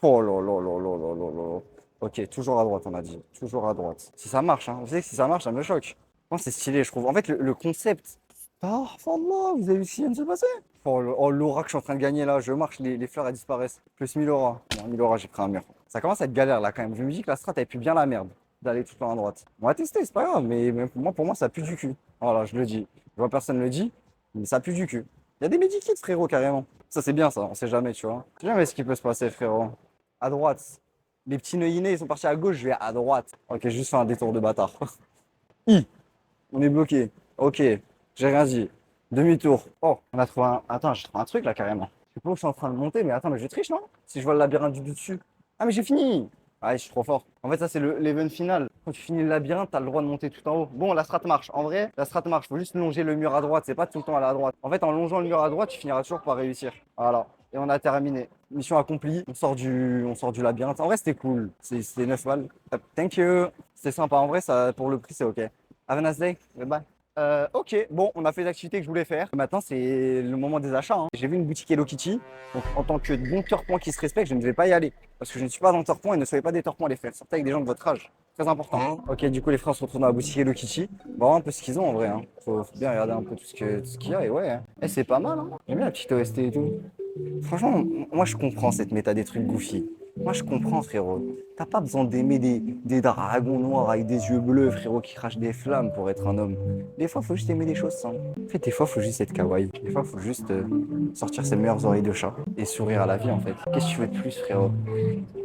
Oh là là là là là là là. Ok, toujours à droite, on a dit. Toujours à droite. Si ça marche, hein. Vous savez que si ça marche, ça me choque. Moi, c'est stylé, je trouve. En fait, le concept. Oh, là, vous avez vu ce qui vient de se passer? Oh, l'aura que je suis en train de gagner là, je marche, les fleurs elles disparaissent. Plus 1000 aura. Bon, 1000 aura, j'ai pris un mur. Ça commence à être galère là quand même. Je me dis que la strat elle pue bien la merde d'aller tout le temps à droite. On va tester, c'est pas grave, mais pour moi, ça pue du cul. Voilà, je le dis. Je vois personne le dit, mais ça pue du cul. Il y a des medikits, frérot, carrément. Ça, c'est bien ça, on sait jamais, tu vois. On sait jamais ce qui peut se passer, frérot. À droite. Les petits neuillinés, ils sont partis à gauche, je vais à droite. Ok, j'ai juste fait un détour de bâtard. I. On est bloqué. Ok, j'ai rien dit. Demi-tour. Oh, on a trouvé un. Attends, j'ai trouvé un truc là carrément. Je sais pas où je suis en train de monter, mais attends, mais je triche, non? Si je vois le labyrinthe du dessus. Ah, mais j'ai fini! Ah, je suis trop fort. En fait, ça, c'est l'event final. Quand tu finis le labyrinthe, t'as le droit de monter tout en haut. Bon, la strat marche. En vrai, la strat marche. Faut juste longer le mur à droite. C'est pas tout le temps aller à droite. En fait, en longeant le mur à droite, tu finiras toujours par réussir. Voilà. Et on a terminé. Mission accomplie. On sort du labyrinthe. En vrai, c'était cool. C'était 9 balles. Thank you. C'était sympa. En vrai, ça, pour le prix, c'est OK. Have a nice day. Bye bye. Ok, bon, on a fait les activités que je voulais faire. Maintenant, c'est le moment des achats, hein. J'ai vu une boutique Hello Kitty. Donc, en tant que bon Point qui se respecte, je ne vais pas y aller. Parce que je ne suis pas dans Point et ne soyez pas des Point, les frères. Sortez avec des gens de votre âge. Très important. Ok, du coup, les frères se retrouvent dans la boutique Hello Kitty. Bon, un peu ce qu'ils ont en vrai, hein. Faut bien regarder un peu tout ce qu'il y a. Et ouais, hein. Eh, c'est pas mal, hein. J'aime bien la petite OST et tout. Franchement, moi, je comprends cette méta des trucs goofy. Moi, je comprends, frérot. T'as pas besoin d'aimer des dragons noirs avec des yeux bleus, frérot, qui crachent des flammes pour être un homme. Des fois, faut juste aimer les choses simples. En fait, des fois, faut juste être kawaii. Des fois, faut juste sortir ses meilleures oreilles de chat et sourire à la vie, en fait. Qu'est-ce que tu veux de plus, frérot?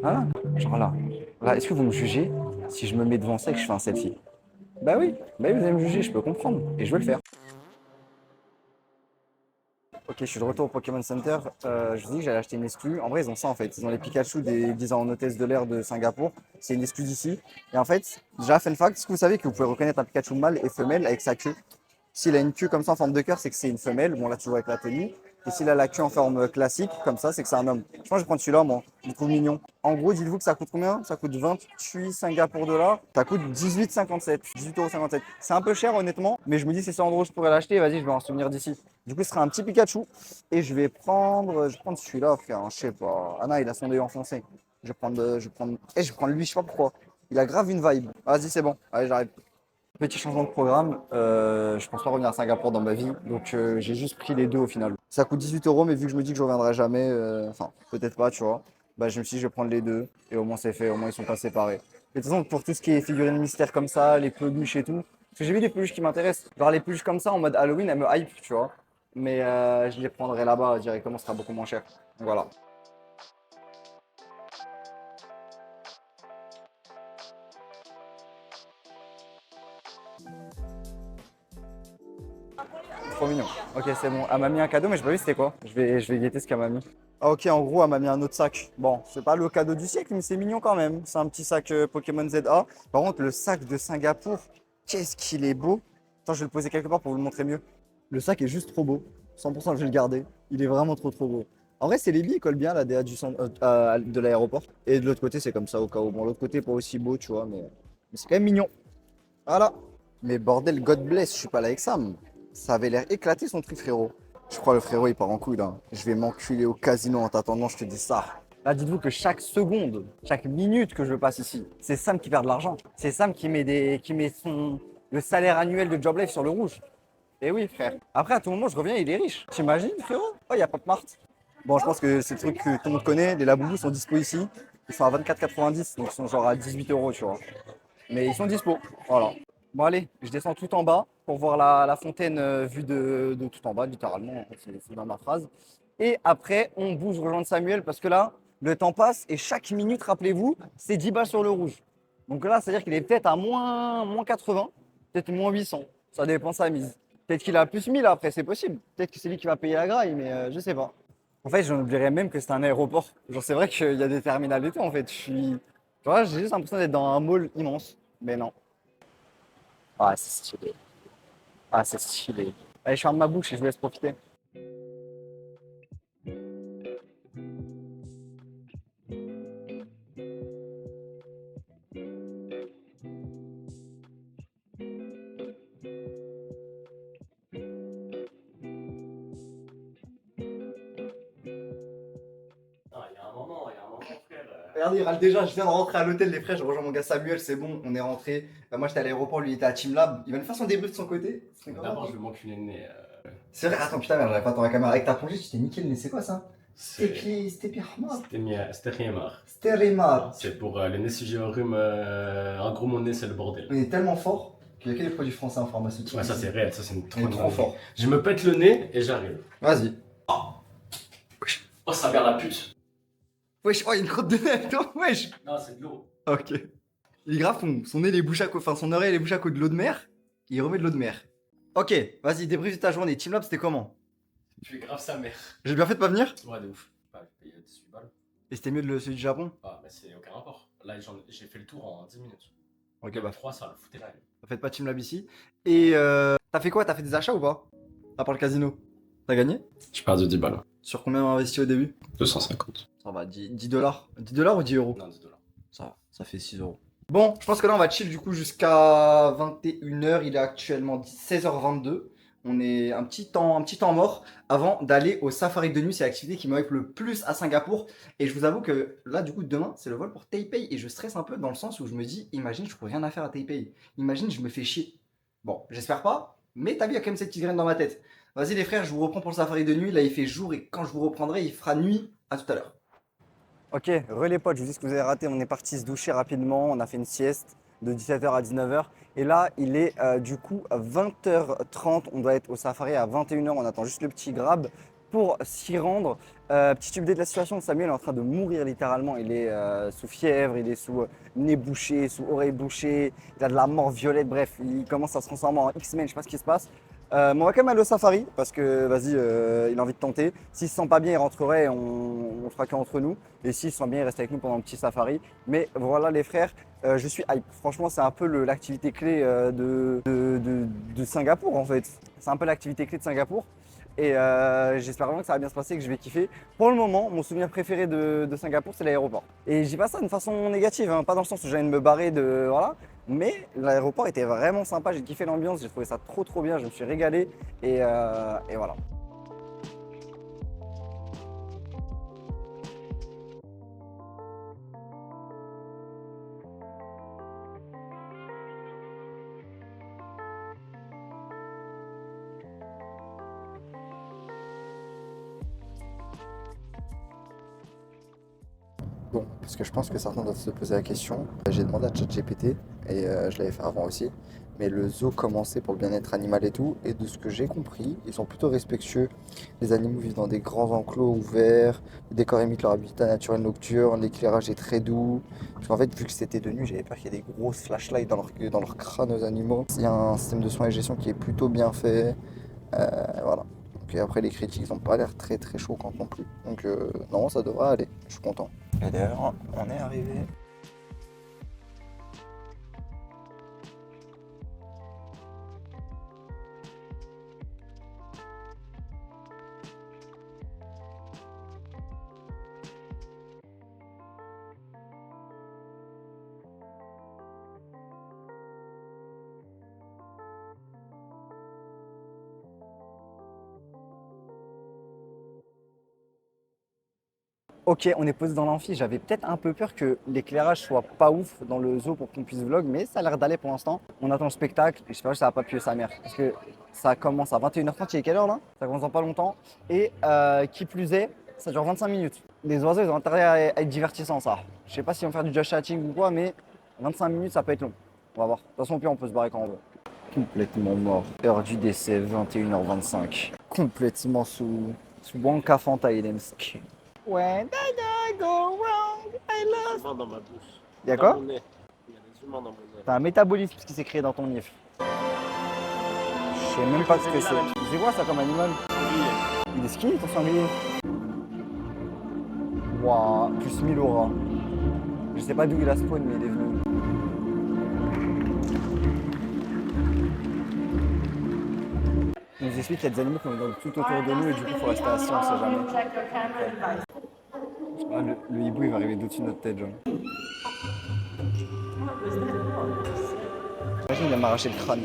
Hein? Genre là. Là, est-ce que vous me jugez si je me mets devant ça et que je fais un selfie? Bah oui, vous allez me juger, je peux comprendre. Et je vais le faire. Ok, je suis de retour au Pokémon Center. Je vous dis que j'allais acheter une exclue. En vrai, ils ont ça en fait. Ils ont les Pikachu déguisés en hôtesse de l'air de Singapour. C'est une exclue d'ici. Et en fait, déjà, fun fact, est-ce que vous savez que vous pouvez reconnaître un Pikachu mâle et femelle avec sa queue? S'il a une queue comme ça en forme de cœur, c'est que c'est une femelle. Bon, là, tu vois avec la tenue. Et s'il a la queue en forme classique, comme ça, c'est que c'est un homme. Je pense que je vais prendre celui-là, moi. Je le trouve mignon. En gros, dites-vous que ça coûte combien? Ça coûte 28 Singapour dollars. Ça coûte 18,57. 18,57 €. C'est un peu cher, honnêtement. Mais je me dis, c'est 100 €, je pourrais l'acheter. Vas-y, je vais en souvenir d'ici. Du coup, ce sera un petit Pikachu. Et je vais prendre celui-là, frère. Hein, je sais pas. Ah non, il a son œil enfoncé. Je vais prendre lui, je sais pas pourquoi. Il a grave une vibe. Vas-y, c'est bon. Allez, j'arrive. Petit changement de programme, je pense pas revenir à Singapour dans ma vie, donc j'ai juste pris les deux au final. Ça coûte 18 €, mais vu que je me dis que je reviendrai jamais, enfin peut-être pas, tu vois, bah je me suis dit je vais prendre les deux, et au moins c'est fait, au moins ils sont pas séparés. Et de toute façon, pour tout ce qui est figurines mystères comme ça, les peluches et tout, parce que j'ai vu des peluches qui m'intéressent, genre les peluches comme ça en mode Halloween, elles me hype, tu vois, mais je les prendrai là-bas directement, ce sera beaucoup moins cher. Donc voilà. Trop mignon. Ok, c'est bon. Elle m'a mis un cadeau, mais je sais pas vu c'était quoi. Je vais guetter ce qu'elle m'a mis. Ah, ok, en gros, elle m'a mis un autre sac. Bon, c'est pas le cadeau du siècle, mais c'est mignon quand même. C'est un petit sac Pokémon ZA. Par contre, le sac de Singapour, qu'est-ce qu'il est beau. Attends, je vais le poser quelque part pour vous le montrer mieux. Le sac est juste trop beau. 100%, je vais le garder. Il est vraiment trop trop beau. En vrai, c'est les billes collent bien à la DA de l'aéroport. Et de l'autre côté, c'est comme ça au cas où. Bon, l'autre côté, pas aussi beau, tu vois, mais c'est quand même mignon. Voilà. Mais bordel, God bless, je suis pas là avec Sam. Ça avait l'air éclaté son truc, frérot. Je crois le frérot, il part en couille là. Je vais m'enculer au casino en t'attendant, je te dis ça. Là, dites-vous que chaque seconde, chaque minute que je passe ici, c'est Sam qui perd de l'argent. C'est Sam qui met le salaire annuel de Job Life sur le rouge. Et oui, frère. Après, à tout moment, je reviens, il est riche. T'imagines, frérot? Oh, il y a Pop Mart. Bon, je pense que c'est le truc que tout le monde connaît. Les Laboubous sont dispo ici. Ils sont à 24,90, donc ils sont genre à 18 €, tu vois. Mais ils sont dispo. Voilà. Bon, allez, je descends tout en bas pour voir la fontaine vue de tout en bas, littéralement. C'est dans ma phrase. Et après, on bouge rejoindre Samuel parce que là, le temps passe et chaque minute, rappelez-vous, c'est 10 balles sur le rouge. Donc là, c'est-à-dire qu'il est peut-être à moins 80, peut-être moins 800. Ça dépend sa mise. Peut-être qu'il a plus 1000 après, c'est possible. Peut-être que c'est lui qui va payer la graille, mais je sais pas. En fait, j'en oublierais même que c'est un aéroport. Genre, c'est vrai qu'il y a des terminales et tout, en fait. Tu vois, j'ai juste l'impression d'être dans un mall immense. Mais non. Ah, c'est stylé. Ah, c'est stylé. Allez, je ferme ma bouche et je vous laisse profiter. Regardez, il râle déjà, je viens de rentrer à l'hôtel, les frères, je rejoins mon gars Samuel, c'est bon, on est rentré. Moi j'étais à l'aéroport, lui il était à Teamlab. Il va nous faire son débrief de son côté. D'abord, je vais m'enculer le nez. C'est vrai, attends, putain, merde, j'avais pas dans la caméra. Avec ta plongée, tu t'es niqué le nez, c'est quoi ça? C'est C'était Pirma. C'était rien marre. C'était Rima. C'est pour le nez si j'ai un rhume. En gros, mon nez, c'est le bordel. On est tellement fort qu'il y a que les produits français en pharmaceutique. Ouais, ça c'est réel, ça c'est une On est trop fort. Je me pète le nez et j'arrive. Vas-y. Oh, ça perd la pute. Wesh, oh, il y a une crotte de nez, toi, wesh. Non, c'est de l'eau. Ok. Il est grave, son nez, il est bouché à enfin, son oreille, elle est bouchée à cause de l'eau de mer. Il remet de l'eau de mer. Ok, vas-y, débrief de ta journée. Teamlab, c'était comment? Tu es grave sa mère. J'ai bien fait de pas venir? Ouais, de ouf. Bah, j'ai payé 18 balles. Et c'était mieux de celui du Japon? Ah, mais c'est aucun rapport. Là, j'ai fait le tour en 10 minutes. Ok, bah, 3, ça le foutait là. faites pas Teamlab ici. Et t'as fait quoi? T'as fait des achats ou pas? À part le casino. T'as gagné? Je perds de 10 balles. Sur combien on a investi au début? 250. Ça va, 10 dollars. 10 dollars ou 10 euros? Non, 10 dollars. Ça fait 6 euros. Bon, je pense que là on va chill du coup jusqu'à 21h. Il est actuellement 16h22. On est un petit temps mort avant d'aller au safari de nuit. C'est l'activité qui me hype le plus à Singapour. Et je vous avoue que là, du coup, demain, c'est le vol pour Taipei. Et je stresse un peu dans le sens où je me dis, imagine, je trouve rien à faire à Taipei. Imagine, je me fais chier. Bon, j'espère pas. Mais t'as vu, il y a quand même cette petite graine dans ma tête. Vas-y les frères, je vous reprends pour le safari de nuit. Là, il fait jour et quand je vous reprendrai, il fera nuit. À tout à l'heure. Ok, les potes, je vous dis ce que vous avez raté. On est parti se doucher rapidement. On a fait une sieste de 17h à 19h. Et là, il est du coup 20h30. On doit être au safari à 21h. On attend juste le petit grab pour s'y rendre. Petite update de la situation. Samuel est en train de mourir littéralement. Il est sous fièvre, il est sous nez bouché, sous oreille bouchée. Il a de la mort violette. Bref, il commence à se transformer en X-Men. Je sais pas ce qui se passe. Mais on va quand même aller au safari parce que vas-y, il a envie de tenter. S'il se sent pas bien, il rentrerait, on fera qu'entre nous. Et s'il se sent bien, il reste avec nous pendant le petit safari. Mais voilà les frères, je suis hype. Franchement, c'est un peu l'activité clé de Singapour en fait. C'est un peu l'activité clé de Singapour. Et j'espère vraiment que ça va bien se passer, que je vais kiffer. Pour le moment, mon souvenir préféré de Singapour, c'est l'aéroport. Et je dis pas ça d'une façon négative, hein, pas dans le sens où j'allais me barrer de. Voilà. Mais l'aéroport était vraiment sympa, j'ai kiffé l'ambiance, j'ai trouvé ça trop bien, je me suis régalé. Et voilà. Bon, parce que je pense que certains doivent se poser la question. J'ai demandé à ChatGPT et je l'avais fait avant aussi. Mais le zoo commençait pour le bien-être animal et tout. Et de ce que j'ai compris, ils sont plutôt respectueux. Les animaux vivent dans des grands enclos ouverts. Le décor imite leur habitat naturel nocturne. L'éclairage est très doux. Parce qu'en fait, vu que c'était de nuit, j'avais peur qu'il y ait des grosses flashlights dans leur crâne aux animaux. Il y a un système de soins et gestion qui est plutôt bien fait. Voilà. Et après, les critiques n'ont pas l'air très choquantes non plus. Donc non, ça devrait aller. Je suis content. Et d'ailleurs, on est arrivé. Ok, on est posé dans l'amphi. J'avais peut-être un peu peur que l'éclairage soit pas ouf dans le zoo pour qu'on puisse vlog, mais ça a l'air d'aller pour l'instant. On attend le spectacle et j'espère que ça va pas puer sa mère. Parce que ça commence à 21h30, il est quelle heure là? Ça commence dans pas longtemps. Et qui plus est, ça dure 25 minutes. Les oiseaux, ils ont intérêt à être divertissants, ça. Je sais pas si on va faire du just chatting ou quoi, mais 25 minutes, ça peut être long. On va voir. De toute façon, puis on peut se barrer quand on veut. Complètement mort. Heure du décès, 21h25. Complètement sous Wonka Fanta Ilemsk. When did I go wrong? I lost. Dans ma bouche. Y'a quoi? Il y a des humains dans mon nez. T'as un métabolisme qui s'est créé dans ton nif. Je sais même pas ce que c'est. C'est quoi ça comme animal? Il est skinny ton sanglier. Waouh, plus 1000 auras. Je sais pas d'où il a spawn, mais il est venu. Il nous explique qu'il y a des animaux qui sont tout autour de nous et du coup il faut rester assis, on sait jamais. Ah, le hibou il va arriver d'au-dessus de notre tête, genre. Imagine il va m'arracher le crâne.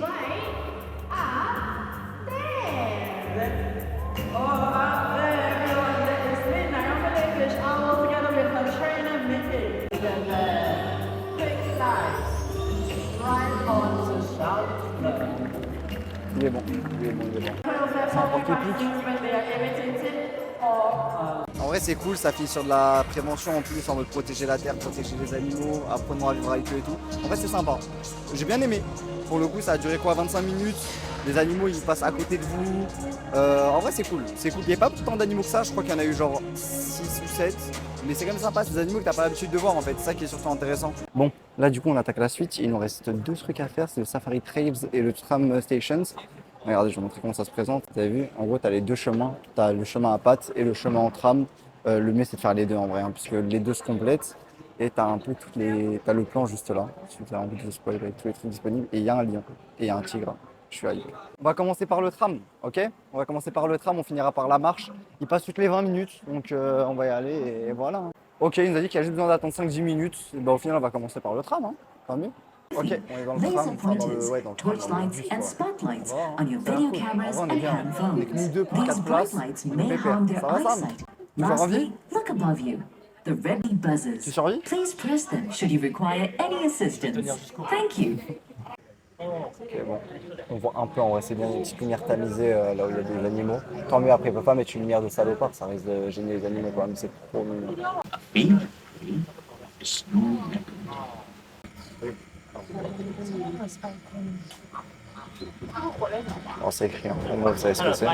est bon. Il est bon, il est bon. C'est un porc-épic. En vrai, c'est cool, ça finit sur de la prévention en plus, en mode protéger la terre, protéger les animaux, apprenons à vivre avec eux et tout. En vrai, c'est sympa. J'ai bien aimé. Pour le coup, ça a duré quoi, 25 minutes. Les animaux, ils passent à côté de vous. En vrai, c'est cool. C'est cool. Il n'y a pas tant d'animaux que ça. Je crois qu'il y en a eu genre 6 ou 7. Mais c'est quand même sympa. C'est des animaux que tu n'as pas l'habitude de voir en fait. C'est ça qui est surtout intéressant. Bon, là, du coup, on attaque la suite. Il nous reste 2 trucs à faire. C'est le Safari Trails et le Tram Stations. Regardez, je vais vous montrer comment ça se présente. Vous avez vu, en gros, tu as les 2 chemins. Tu as le chemin à pattes et le chemin en tram. Le mieux, c'est de faire les deux en vrai, hein, puisque les deux se complètent. Et tu as un peu toutes les. Tu as le plan juste là. Si tu as envie de vous spoiler avec tous les trucs disponibles. Et il y a un lion. Et il y a un tigre. Je suis hype. On va commencer par le tram, ok? On va commencer par le tram, on finira par la marche. Il passe toutes les 20 minutes, donc on va y aller et voilà. Hein. Ok, il nous a dit qu'il y a juste besoin d'attendre 5-10 minutes. Et ben, au final, on va commencer par le tram, hein. Tant mieux. Ok, on est dans le tram, enfin dans le, ouais, dans le tram, dans le bus, quoi. spotlights Hein. on your Ça a video l'air cool. En cameras vrai, on est and bien. On est que nous handphones. deux pour These 4 places. bright lights On may est pépère. harm their Ça va, Sam? eyesight. Toujours en vie? Lastly, look above you. The red Tu buzzers. survis? Please press them should you require any assistance. Thank you. Ok, bon. On voit un peu en vrai, c'est bien une petite lumière tamisée là où il y a des animaux. Tant mieux, après, il ne peut pas mettre une lumière de salopard, ça risque de gêner les animaux quand même, c'est trop mignon. Non, c'est écrit, hein. Au moins, vous savez ce que c'est.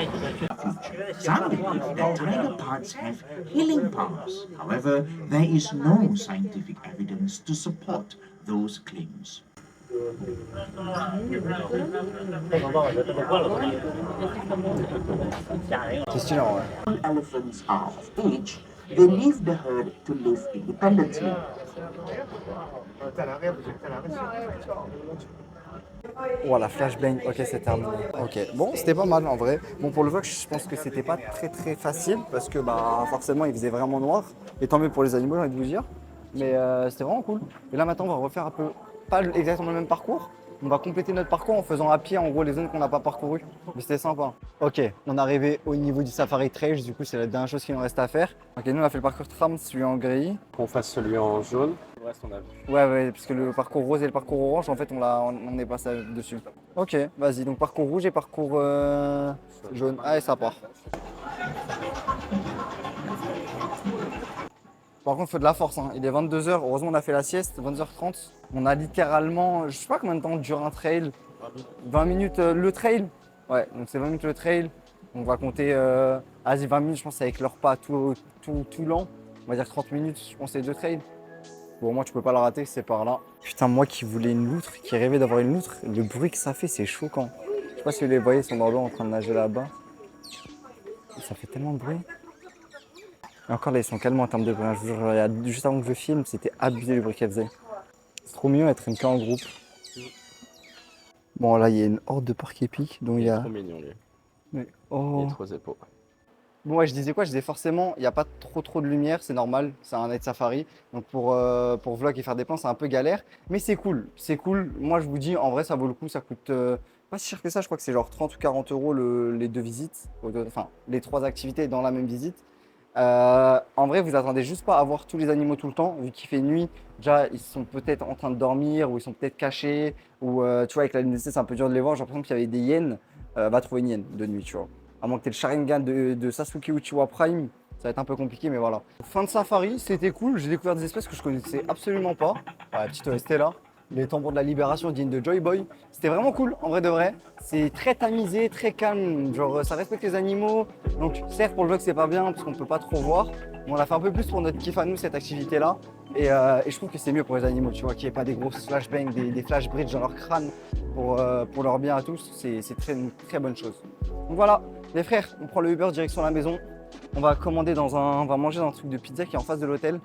Some tiger parts have healing powers. However, there is no scientific evidence to support those claims. C'est stylé en vrai. Elephants are of age. They leave the herd to live independently. Oh la flashbang, ok c'est terminé. Ok, bon c'était pas mal en vrai. Bon pour le vlog je pense que c'était pas très facile parce que bah forcément il faisait vraiment noir. Et tant mieux pour les animaux j'ai envie de vous dire. Mais c'était vraiment cool. Et là maintenant on va refaire un peu, pas exactement le même parcours. On va compléter notre parcours en faisant à pied en gros les zones qu'on n'a pas parcourues. Mais c'était sympa. Ok, on est arrivé au niveau du Safari Trail, du coup c'est la dernière chose qui nous reste à faire. Ok, nous on a fait le parcours tram, celui en gris. Qu'on fasse celui en jaune. Le reste, on a vu. Ouais, parce que le parcours rose et le parcours orange, en fait, on est passé dessus. Ok, vas-y, donc parcours rouge et parcours jaune. Allez, ça part. Par contre, il faut de la force, hein. Il est 22h, heureusement on a fait la sieste, 22h30. On a littéralement, je sais pas combien de temps dure un trail. 20 minutes le trail. Ouais, donc c'est 20 minutes le trail. On va compter, vas-y, 20 minutes, je pense, avec le repas tout lent. On va dire 30 minutes, je pense, c'est 2 trails. Bon, moi, tu peux pas la rater, c'est par là. Putain, moi qui voulais une loutre, qui rêvait d'avoir une loutre, le bruit que ça fait, c'est choquant. Je sais pas si vous les voyez, ils sont dans l'eau en train de nager là-bas. Ça fait tellement de bruit. Et encore là, ils sont calmes en termes de bruit. Je vous jure, juste avant que je filme, c'était abusé le bruit qu'elle faisait. C'est trop mignon d'être une queue en groupe. Bon, là, il y a une horde de porcs-épics, donc il y a... Trop mignon, lui. Mais, oh. Il est trop zépo. Bon ouais, je disais quoi? Je disais forcément, il n'y a pas trop de lumière, c'est normal, c'est un night safari. Donc pour vlog et faire des plans, c'est un peu galère. Mais c'est cool, c'est cool. Moi je vous dis, en vrai ça vaut le coup, ça coûte pas si cher que ça, je crois que c'est genre 30 ou 40 euros les 2 visites. Enfin, les 3 activités dans la même visite. En vrai, vous attendez juste pas à voir tous les animaux tout le temps, vu qu'il fait nuit. Déjà, ils sont peut-être en train de dormir, ou ils sont peut-être cachés, ou tu vois, avec la luminosité, c'est un peu dur de les voir. Genre, par exemple, il y avait des hyènes, va trouver une hyène de nuit, tu vois. À moins que tu aies le Sharingan de Sasuke Uchiwa Prime, ça va être un peu compliqué, mais voilà. Fin de safari, c'était cool. J'ai découvert des espèces que je connaissais absolument pas. La petite OST là, les tambours de la libération dignes de Joy Boy. C'était vraiment cool, en vrai de vrai. C'est très tamisé, très calme. Genre, ça respecte les animaux. Donc, certes, pour le vlog, c'est pas bien parce qu'on peut pas trop voir. Mais on l'a fait un peu plus pour notre kiff à nous, cette activité là. Et je trouve que c'est mieux pour les animaux, tu vois, qu'il n'y ait pas des grosses flashbangs, des flash bridge dans leur crâne pour leur bien à tous. C'est une très bonne chose. Donc voilà, les frères, on prend le Uber direction la maison. On va commander on va manger dans un truc de pizza qui est en face de l'hôtel.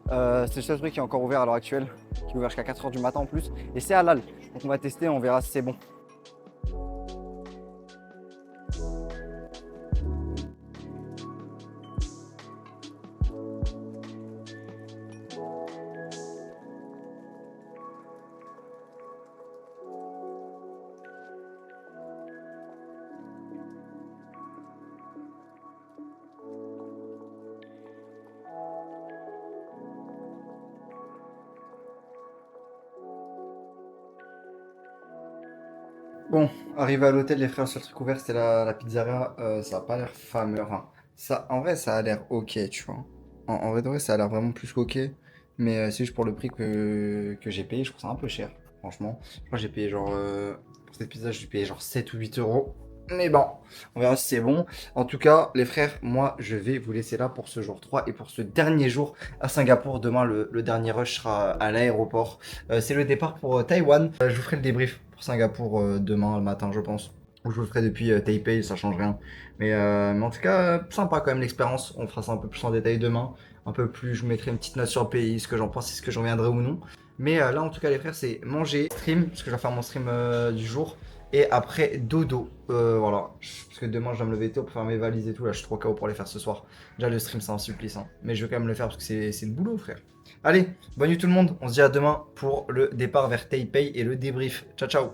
C'est le seul truc qui est encore ouvert à l'heure actuelle, qui est ouvert jusqu'à 4h du matin en plus. Et c'est halal, donc on va tester, on verra si c'est bon. Bon, arrivé à l'hôtel, les frères, le seul truc ouvert, c'était la pizzeria. Ça a pas l'air fameux. Enfin, ça, en vrai, ça a l'air ok, tu vois. En vrai de vrai, ça a l'air vraiment plus qu'ok. Mais c'est juste pour le prix que j'ai payé. Je trouve ça un peu cher, franchement. Je crois que j'ai payé genre. Pour cette pizza, j'ai payé genre 7 ou 8 euros. Mais bon, on verra si c'est bon. En tout cas, les frères, moi, je vais vous laisser là pour ce jour 3 et pour ce dernier jour à Singapour. Demain, le dernier rush sera à l'aéroport. C'est le départ pour Taïwan. Je vous ferai le débrief pour Singapour demain matin, je pense. Ou je vous le ferai depuis Taipei, ça change rien. Mais en tout cas, sympa quand même l'expérience. On fera ça un peu plus en détail demain. Un peu plus, je vous mettrai une petite note sur le pays, ce que j'en pense, est-ce que j'en reviendrai ou non. Mais là, en tout cas, les frères, c'est manger, stream, parce que je vais faire mon stream du jour. Et après, dodo. Voilà. Parce que demain, je dois me lever tôt pour faire mes valises et tout. Là, je suis trop KO pour les faire ce soir. Déjà, le stream, c'est un supplice. Hein. Mais je vais quand même le faire parce que c'est le boulot, frère. Allez, bonne nuit tout le monde. On se dit à demain pour le départ vers Taipei et le débrief. Ciao, ciao.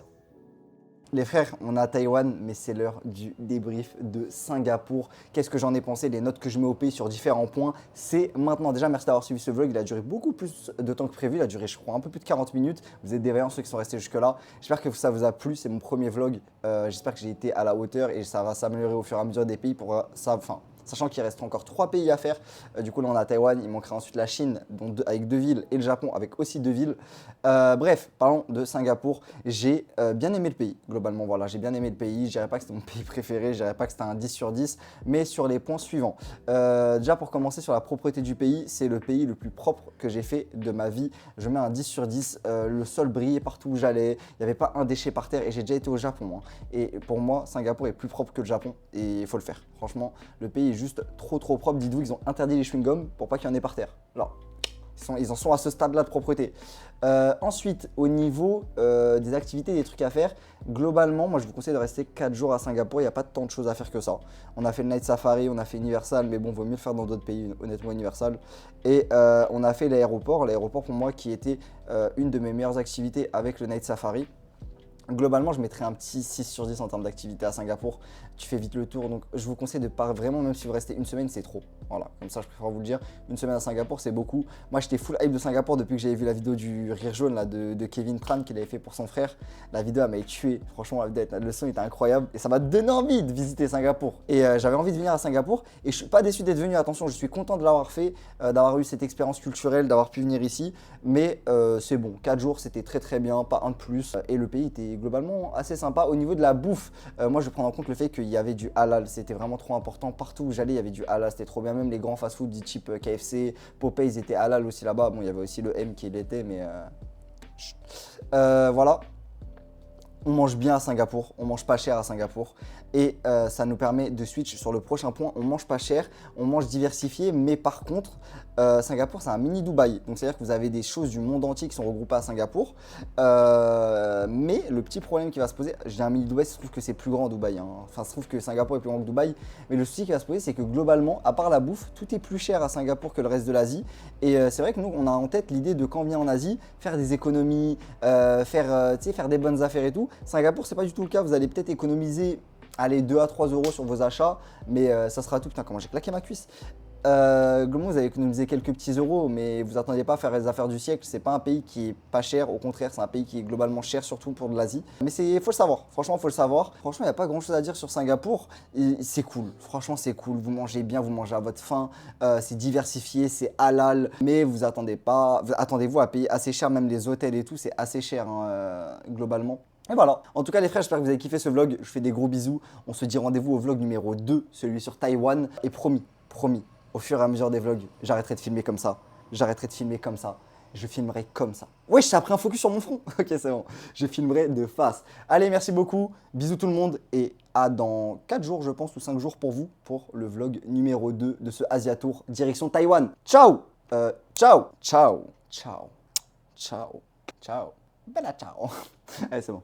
Les frères, on est à Taïwan, mais c'est l'heure du débrief de Singapour. Qu'est-ce que j'en ai pensé? Les notes que je mets au pays sur différents points, c'est maintenant. Déjà, merci d'avoir suivi ce vlog. Il a duré beaucoup plus de temps que prévu. Il a duré, je crois, un peu plus de 40 minutes. Vous êtes des vaillants, ceux qui sont restés jusque-là. J'espère que ça vous a plu. C'est mon premier vlog. J'espère que j'ai été à la hauteur et ça va s'améliorer au fur et à mesure des pays pour ça. Enfin, sachant qu'il reste encore 3 pays à faire. Du coup, là, on a Taïwan, il manquera ensuite la Chine avec 2 villes et le Japon avec aussi 2 villes. Bref, parlons de Singapour. J'ai bien aimé le pays, globalement. Voilà, j'ai bien aimé le pays. Je dirais pas que c'était mon pays préféré, je dirais pas que c'était un 10 sur 10, mais sur les points suivants. Déjà, pour commencer sur la propreté du pays, c'est le pays le plus propre que j'ai fait de ma vie. Je mets un 10 sur 10. Le sol brillait partout où j'allais. Il n'y avait pas un déchet par terre et j'ai déjà été au Japon. Hein. Et pour moi, Singapour est plus propre que le Japon et il faut le faire. Franchement, le pays est juste trop propre. Dites-vous qu'ils ont interdit les chewing-gums pour pas qu'il y en ait par terre. Alors, ils en sont à ce stade-là de propreté. Ensuite, au niveau des activités, des trucs à faire, globalement, moi je vous conseille de rester 4 jours à Singapour. Il n'y a pas tant de choses à faire que ça. On a fait le Night Safari, on a fait Universal, mais bon, vaut mieux le faire dans d'autres pays, honnêtement, Universal. Et on a fait l'aéroport. L'aéroport, pour moi, qui était une de mes meilleures activités avec le Night Safari. Globalement, je mettrais un petit 6 sur 10 en termes d'activité à Singapour. Tu fais vite le tour, donc je vous conseille de pas vraiment, même si vous restez une semaine, c'est trop. Voilà, comme ça, je préfère vous le dire. Une semaine à Singapour, c'est beaucoup. Moi, j'étais full hype de Singapour depuis que j'avais vu la vidéo du rire jaune là, de Kevin Tran qu'il avait fait pour son frère. La vidéo, elle m'avait tué. Franchement, le son était incroyable et ça m'a donné envie de visiter Singapour. Et j'avais envie de venir à Singapour et je suis pas déçu d'être venu. Attention, je suis content de l'avoir fait, d'avoir eu cette expérience culturelle, d'avoir pu venir ici. Mais c'est bon, 4 jours, c'était très bien, pas un de plus. Et le pays était globalement assez sympa. Au niveau de la bouffe, moi je vais prendre en compte le fait qu'il y avait du halal, c'était vraiment trop important. Partout où j'allais, il y avait du halal, c'était trop bien. Même les grands fast-food du type KFC, Popeyes étaient halal aussi là-bas. Bon, il y avait aussi le M qui l'était, mais voilà. On mange bien à Singapour, on mange pas cher à Singapour et ça nous permet de switch sur le prochain point. On mange pas cher, on mange diversifié, mais par contre, Singapour c'est un mini Dubaï. Donc c'est-à-dire que vous avez des choses du monde entier qui sont regroupées à Singapour. Mais le petit problème qui va se poser, j'ai un mini Dubaï, il se trouve que c'est plus grand Dubaï. Hein. Enfin, il se trouve que Singapour est plus grand que Dubaï. Mais le souci qui va se poser, c'est que globalement, à part la bouffe, tout est plus cher à Singapour que le reste de l'Asie. Et c'est vrai que nous, on a en tête l'idée de quand on vient en Asie, faire des économies, faire des bonnes affaires et tout. Singapour, c'est pas du tout le cas. Vous allez peut-être économiser, allez, 2 à 3 euros sur vos achats, mais ça sera tout. Putain, comment j'ai claqué ma cuisse. Globalement, vous avez économisé quelques petits euros, mais vous attendez pas à faire les affaires du siècle. C'est pas un pays qui est pas cher, au contraire, c'est un pays qui est globalement cher, surtout pour de l'Asie. Mais faut le savoir. Franchement, faut le savoir. Franchement, il n'y a pas grand chose à dire sur Singapour. C'est cool. Franchement, c'est cool. Vous mangez bien, vous mangez à votre faim. C'est diversifié, c'est halal. Mais vous attendez-vous à payer assez cher, même les hôtels et tout, c'est assez cher hein, globalement. Et voilà. En tout cas, les frères, j'espère que vous avez kiffé ce vlog. Je fais des gros bisous. On se dit rendez-vous au vlog numéro 2, celui sur Taïwan. Et promis, au fur et à mesure des vlogs, j'arrêterai de filmer comme ça. Je filmerai comme ça. Wesh, ça a pris un focus sur mon front. Ok, c'est bon. Je filmerai de face. Allez, merci beaucoup. Bisous tout le monde. Et à dans 4 jours, je pense, ou 5 jours pour vous, pour le vlog numéro 2 de ce Asia Tour direction Taïwan. Ciao. Ciao. Bella ciao. Allez, c'est bon.